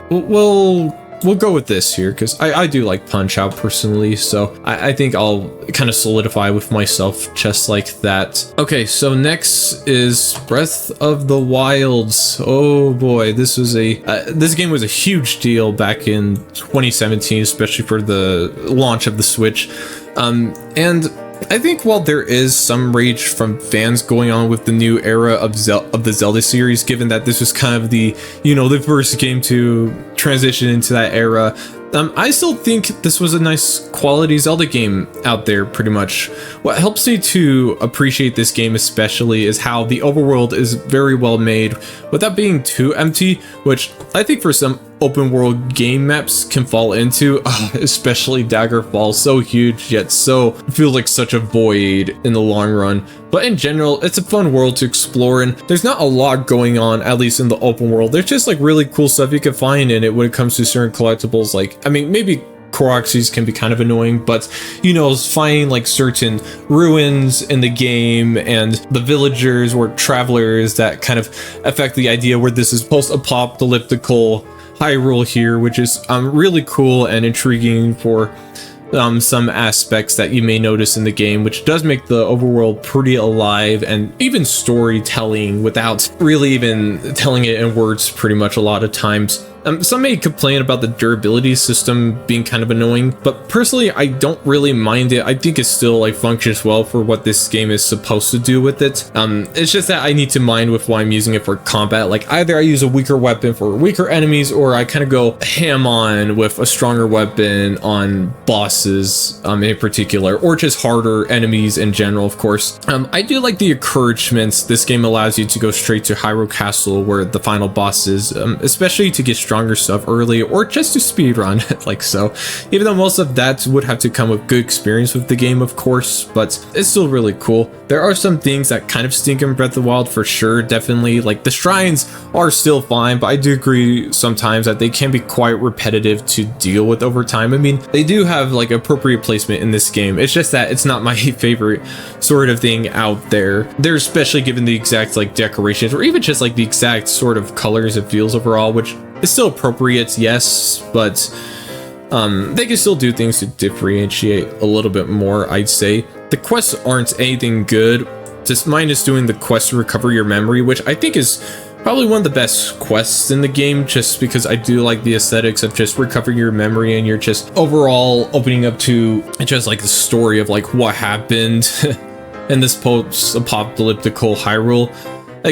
Speaker 1: We'll go with this here because I do like Punch-Out personally, so I think I'll kind of solidify with myself just like that. Okay, so next is Breath of the Wilds. Oh boy, this game was a huge deal back in 2017, especially for the launch of the Switch. And I think while there is some rage from fans going on with the new era of the Zelda series, given that this was kind of the first game to transition into that era, I still think this was a nice quality Zelda game out there, pretty much. What helps me to appreciate this game especially is how the overworld is very well made without being too empty, which I think for some open world game maps can fall into, especially Daggerfall, so huge yet feels like such a void in the long run. But in general, it's a fun world to explore, and there's not a lot going on, at least in the open world. There's just like really cool stuff you can find in it when it comes to certain collectibles. Like, I mean, maybe Koroxis can be kind of annoying, but finding like certain ruins in the game and the villagers or travelers that kind of affect the idea where this is post-apocalyptical Hyrule here, which is really cool and intriguing for some aspects that you may notice in the game, which does make the overworld pretty alive and even storytelling without really even telling it in words pretty much a lot of times. Some may complain about the durability system being kind of annoying, but personally I don't really mind it. I think it still like functions well for what this game is supposed to do with it. It's just that I need to mind with why I'm using it for combat. Like, either I use a weaker weapon for weaker enemies, or I kind of go ham on with a stronger weapon on bosses in particular, or just harder enemies in general, of course. I do like the encouragements this game allows you to go straight to Hyrule Castle where the final boss is, especially to get stronger stuff early, or just to speedrun like so, even though most of that would have to come with good experience with the game, of course, but it's still really cool. There are some things that kind of stink in Breath of the Wild for sure, definitely. Like, the shrines are still fine, but I do agree sometimes that they can be quite repetitive to deal with over time. I mean, they do have like appropriate placement in this game. It's just that it's not my favorite sort of thing out there. They're especially given the exact like decorations, or even just like the exact sort of colors it feels overall, which is still appropriate, yes, but they can still do things to differentiate a little bit more, I'd say. The quests aren't anything good, just minus doing the quest to recover your memory, which I think is probably one of the best quests in the game, just because I do like the aesthetics of just recovering your memory, and you're just overall opening up to just like the story of like what happened in this post-apocalyptical Hyrule.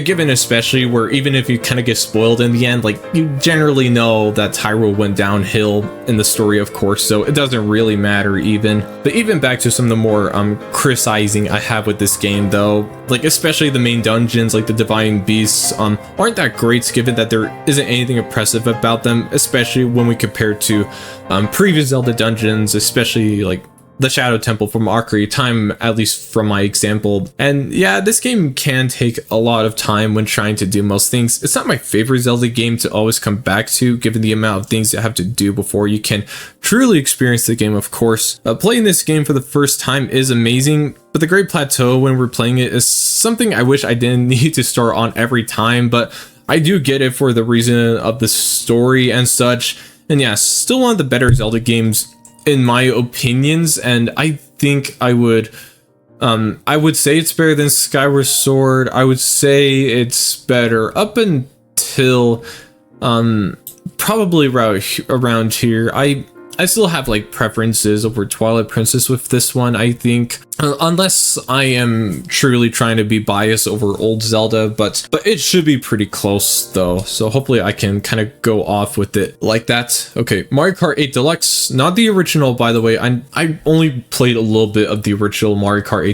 Speaker 1: Given especially where even if you kind of get spoiled in the end, like, you generally know that Hyrule went downhill in the story, of course, so it doesn't really matter even. But even back to some of the more criticizing I have with this game though, like especially the main dungeons, like the Divine Beasts, aren't that great, given that there isn't anything impressive about them, especially when we compare to previous Zelda dungeons, especially like the Shadow Temple from Ocarina of Time, at least from my example. And yeah, this game can take a lot of time when trying to do most things. It's not my favorite Zelda game to always come back to, given the amount of things you have to do before you can truly experience the game, of course. Playing this game for the first time is amazing, but the Great Plateau when we're playing it is something I wish I didn't need to start on every time, but I do get it for the reason of the story and such. And yeah, still one of the better Zelda games in my opinions, and I think I would say it's better than Skyward Sword. I would say it's better up until probably around here. I still have like preferences over Twilight Princess with this one, I think, unless I am truly trying to be biased over old Zelda, but it should be pretty close though, so hopefully I can kind of go off with it like that. Okay, Mario Kart 8 Deluxe, not the original, by the way. I only played a little bit of the original Mario Kart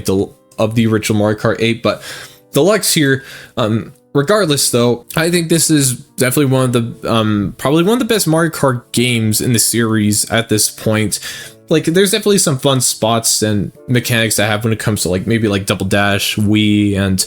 Speaker 1: 8 but Deluxe here. Regardless though, I think this is definitely one of the probably one of the best Mario Kart games in the series at this point. Like, there's definitely some fun spots and mechanics I have when it comes to like maybe like Double Dash, Wii, and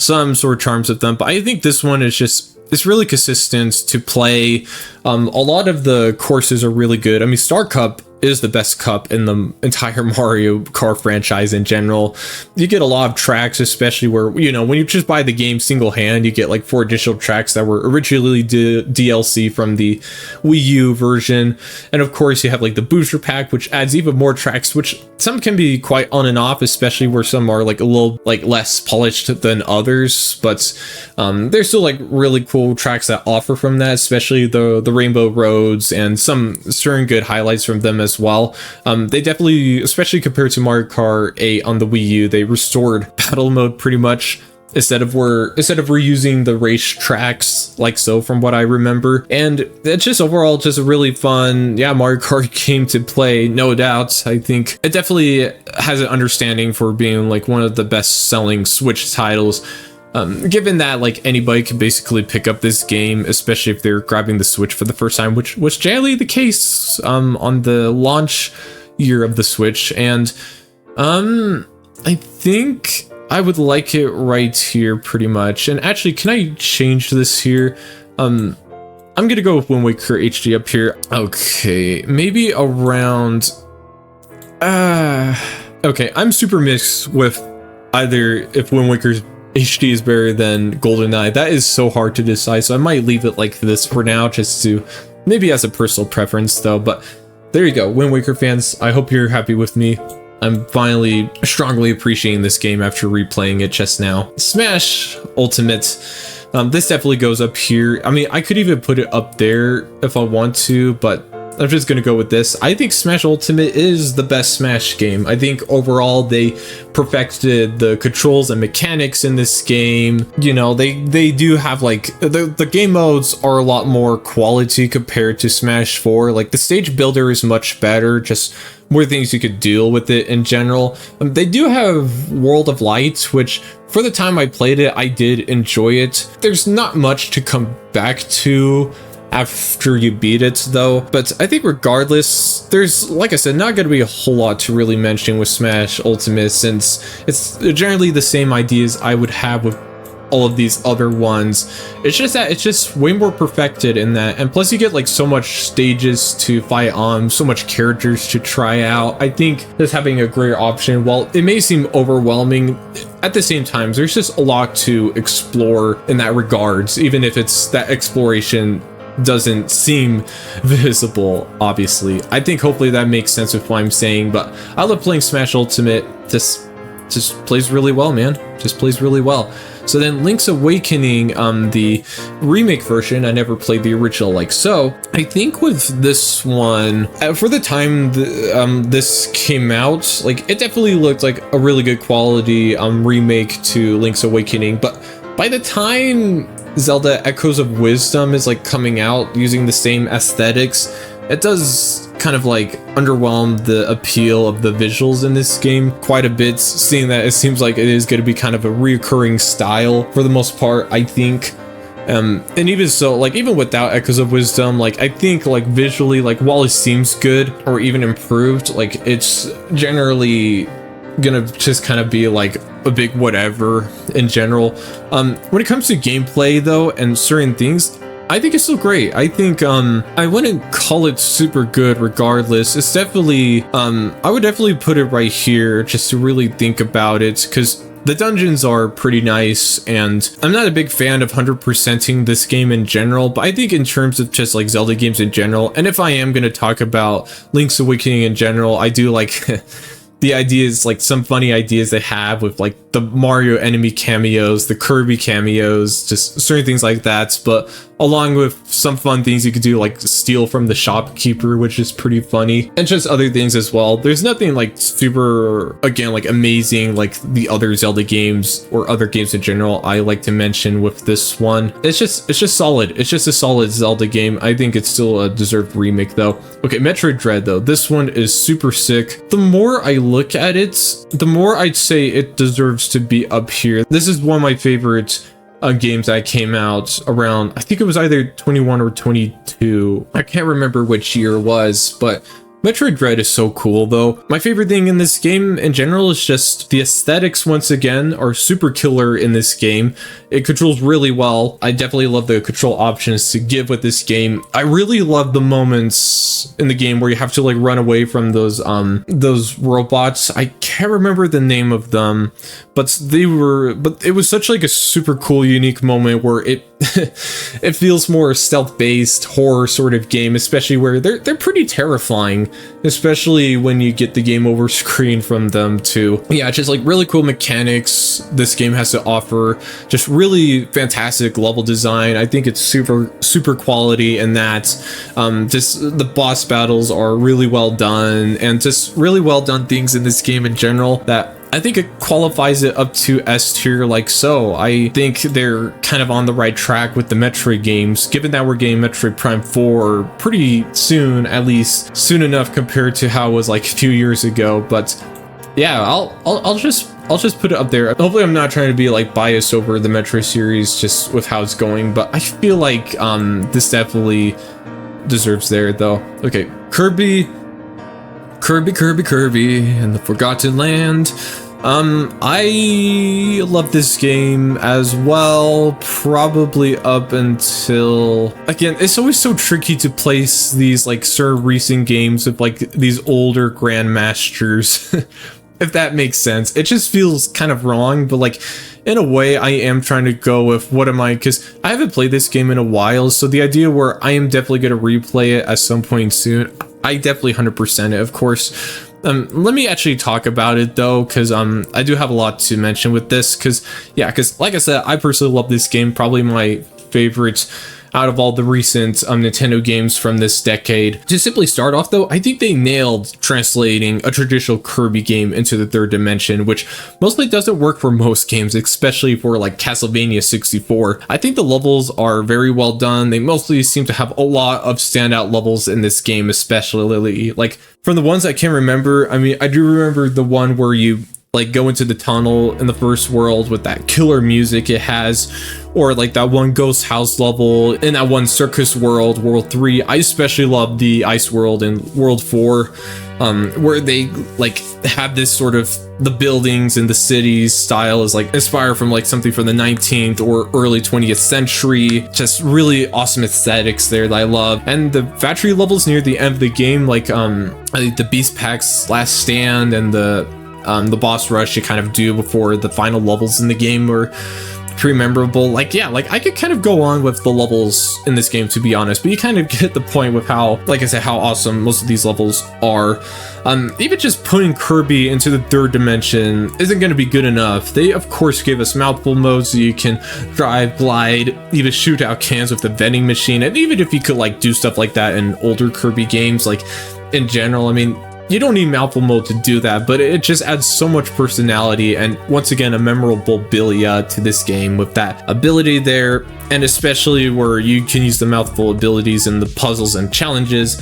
Speaker 1: some sort of charms with them, but I think this one is just, it's really consistent to play. A lot of the courses are really good. I mean, Star Cup is the best cup in the entire Mario Kart franchise in general. You get a lot of tracks, especially where, you know, when you just buy the game single hand, you get like 4 additional tracks that were originally DLC from the Wii U version. And of course you have like the booster pack, which adds even more tracks, which some can be quite on and off, especially where some are like a little like less polished than others, but there's still like really cool tracks that offer from that, especially the Rainbow Roads and some certain good highlights from them as well. They definitely, especially compared to Mario Kart 8 on the Wii U, they restored battle mode pretty much, instead of reusing the race tracks like so, from what I remember. And it's just overall just a really fun, Mario Kart game to play, no doubt. I think it definitely has an understanding for being like one of the best selling Switch titles. Given that like anybody can basically pick up this game, especially if they're grabbing the Switch for the first time, which was generally the case on the launch year of the Switch. And I think I would like it right here pretty much. And actually, can I change this here? I'm gonna go with Wind Waker HD up here. Okay, maybe around okay, I'm super mixed with either if Wind Waker's HD is better than GoldenEye. That is so hard to decide, so I might leave it like this for now, just to maybe as a personal preference though. But there you go, Wind Waker fans, I hope you're happy with me. I'm finally strongly appreciating this game after replaying it just now. Smash Ultimate, this definitely goes up here. I mean, I could even put it up there if I want to, but I'm just gonna go with this. I think Smash Ultimate is the best Smash game. I think overall they perfected the controls and mechanics in this game. You know, they do have like the game modes are a lot more quality compared to Smash 4. Like the stage builder is much better, just more things you could deal with it in general. They do have World of Light, which for the time I played it, I did enjoy it. There's not much to come back to after you beat it though, but I think regardless, there's, like I said, not going to be a whole lot to really mention with Smash Ultimate, since it's generally the same ideas I would have with all of these other ones. It's just that it's just way more perfected in that, and plus you get like so much stages to fight on, so much characters to try out. I think just having a greater option, while it may seem overwhelming, at the same time there's just a lot to explore in that regards, even if it's that exploration doesn't seem visible, obviously. I think hopefully that makes sense with what I'm saying, but I love playing Smash Ultimate. This just plays really well, man. Just plays really well. So then Link's Awakening, the remake version, I never played the original like so. I think with this one, for the time this came out, like it definitely looked like a really good quality remake to Link's Awakening, but by the time Zelda Echoes of Wisdom is like coming out using the same aesthetics, it does kind of like underwhelm the appeal of the visuals in this game quite a bit, seeing that it seems like it is going to be kind of a reoccurring style for the most part, I think. And even so, like even without Echoes of Wisdom, like I think like visually, like while it seems good or even improved, like it's generally gonna just kind of be like a big whatever in general. When it comes to gameplay though and certain things, I think it's still great. I think I wouldn't call it super good regardless. It's definitely I would definitely put it right here just to really think about it, because the dungeons are pretty nice, and I'm not a big fan of 100%ing this game in general, but I think in terms of just like Zelda games in general, and if I am going to talk about Link's Awakening in general, I do like the ideas, like some funny ideas they have with like the Mario enemy cameos, the Kirby cameos, just certain things like that, but along with some fun things you could do, like steal from the shopkeeper, which is pretty funny, and just other things as well. There's nothing like super, again, like amazing like the other Zelda games or other games in general I like to mention with this one. It's just solid. It's just a solid Zelda game. I think it's still a deserved remake though. Okay, Metroid Dread though, this one is super sick. The more I look at it, the more I'd say it deserves to be up here. This is one of my favorite games that came out around, I think it was either 21 or 22. I can't remember which year it was, but Metroid Dread is so cool though. My favorite thing in this game in general is just the aesthetics once again are super killer in this game. It controls really well. I definitely love the control options to give with this game. I really love the moments in the game where you have to like run away from those robots. I can't remember the name of them, but it was such like a super cool, unique moment where it it feels more stealth-based horror sort of game, especially where they're pretty terrifying, especially when you get the game over screen from them too. Yeah, just like really cool mechanics this game has to offer, just really fantastic level design. I think it's super quality, and that just the boss battles are really well done, and just really well done things in this game in general that I think it qualifies it up to S tier like so. I think they're kind of on the right track with the Metroid games, given that we're getting Metroid Prime 4 pretty soon, at least soon enough compared to how it was like a few years ago. But yeah, I'll just put it up there. Hopefully I'm not trying to be like biased over the Metroid series just with how it's going, but I feel like this definitely deserves there though. Okay, Kirby and the Forgotten Land. I love this game as well, probably up until, again, it's always so tricky to place these like recent games with like these older grandmasters, if that makes sense. It just feels kind of wrong, but like in a way I am trying to go with what am I, because I haven't played this game in a while, so the idea where I am definitely going to replay it at some point soon, I definitely 100% it, of course. Let me actually talk about it though, because I do have a lot to mention with this, because like I said, I personally love this game, probably my favorite out of all the recent Nintendo games from this decade. To simply start off though, I think they nailed translating a traditional Kirby game into the third dimension, which mostly doesn't work for most games, especially for like Castlevania 64. I think the levels are very well done. They mostly seem to have a lot of standout levels in this game, especially like from the ones I can remember. I mean, I do remember the one where you like go into the tunnel in the first world with that killer music it has, or like that one ghost house level in that one circus world, World 3. I especially love the ice world in World 4, where they like have this sort of, the buildings and the cities style is like inspired from like something from the 19th or early 20th century. Just really awesome aesthetics there that I love. And the factory levels near the end of the game, like the Beast Pack's last stand and the boss rush you kind of do before the final levels in the game were pretty memorable. Like, yeah, like I could kind of go on with the levels in this game, to be honest, but you kind of get the point with how, like I said, how awesome most of these levels are. Even just putting Kirby into the third dimension isn't going to be good enough. They of course gave us mouthful mode so you can drive, glide, even shoot out cans with the vending machine. And even if you could like do stuff like that in older Kirby games, like in general, I mean, you don't need mouthful mode to do that, but it just adds so much personality and once again a memorabilia to this game with that ability there, and especially where you can use the mouthful abilities in the puzzles and challenges.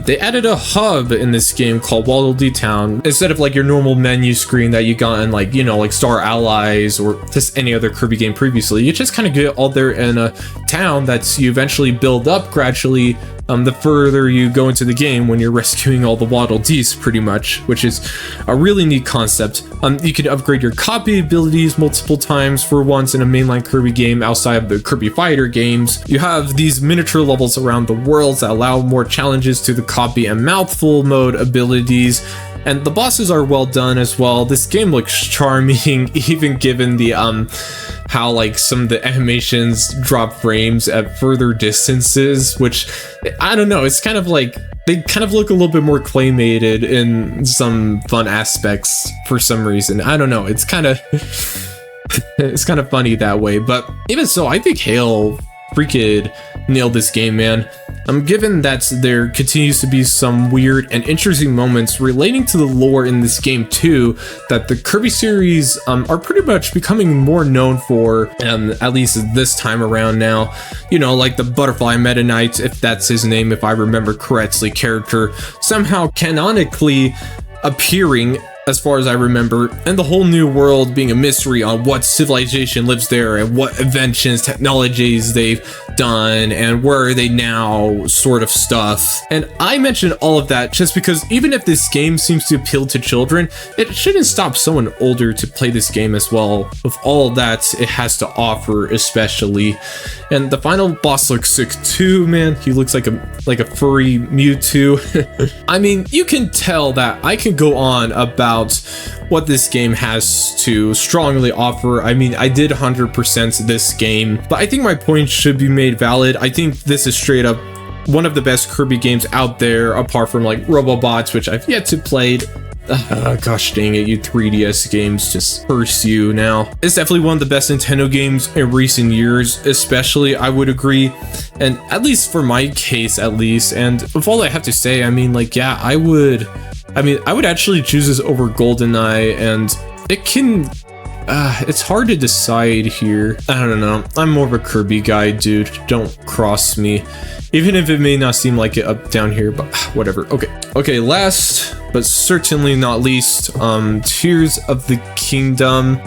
Speaker 1: They added a hub in this game called Waddle Dee Town instead of like your normal menu screen that you got in like, you know, like Star Allies or just any other Kirby game previously. You just kind of get all there in a town that you eventually build up gradually the further you go into the game when you're rescuing all the Waddle Dees pretty much, which is a really neat concept. You can upgrade your copy abilities multiple times for once in a mainline Kirby game outside of the Kirby Fighter games. You have these miniature levels around the world that allow more challenges to the copy and mouthful mode abilities, and the bosses are well done as well. This game looks charming, even given the how like some of the animations drop frames at further distances, which I don't know, it's kind of like they kind of look a little bit more claymated in some fun aspects for some reason. I don't know, it's kind of it's kind of funny that way, but even so, I think Hale freaking nailed this game, man. Given that there continues to be some weird and interesting moments relating to the lore in this game too, that the Kirby series are pretty much becoming more known for, at least this time around now. You know, like the Butterfly Meta Knight, if that's his name, if I remember correctly, character somehow canonically appearing, as far as I remember, and the whole new world being a mystery on what civilization lives there and what inventions, technologies they've done and where are they now sort of stuff. And I mention all of that just because even if this game seems to appeal to children, it shouldn't stop someone older to play this game as well, with all that it has to offer especially. And the final boss looks sick too, man. He looks like a furry Mewtwo. I mean, you can tell that I can go on about what this game has to strongly offer. I mean, I did 100% this game, but I think my point should be made valid. I think this is straight up one of the best Kirby games out there, apart from like Robobots, which I've yet to play. Gosh dang it, you 3DS games, just curse you now. It's definitely one of the best Nintendo games in recent years, especially, I would agree. And at least for my case, at least. And with all I have to say, I mean, like, yeah, I would actually choose this over GoldenEye, and it can... it's hard to decide here. I don't know. I'm more of a Kirby guy, dude. Don't cross me. Even if it may not seem like it up down here, but whatever. Okay, last but certainly not least, Tears of the Kingdom.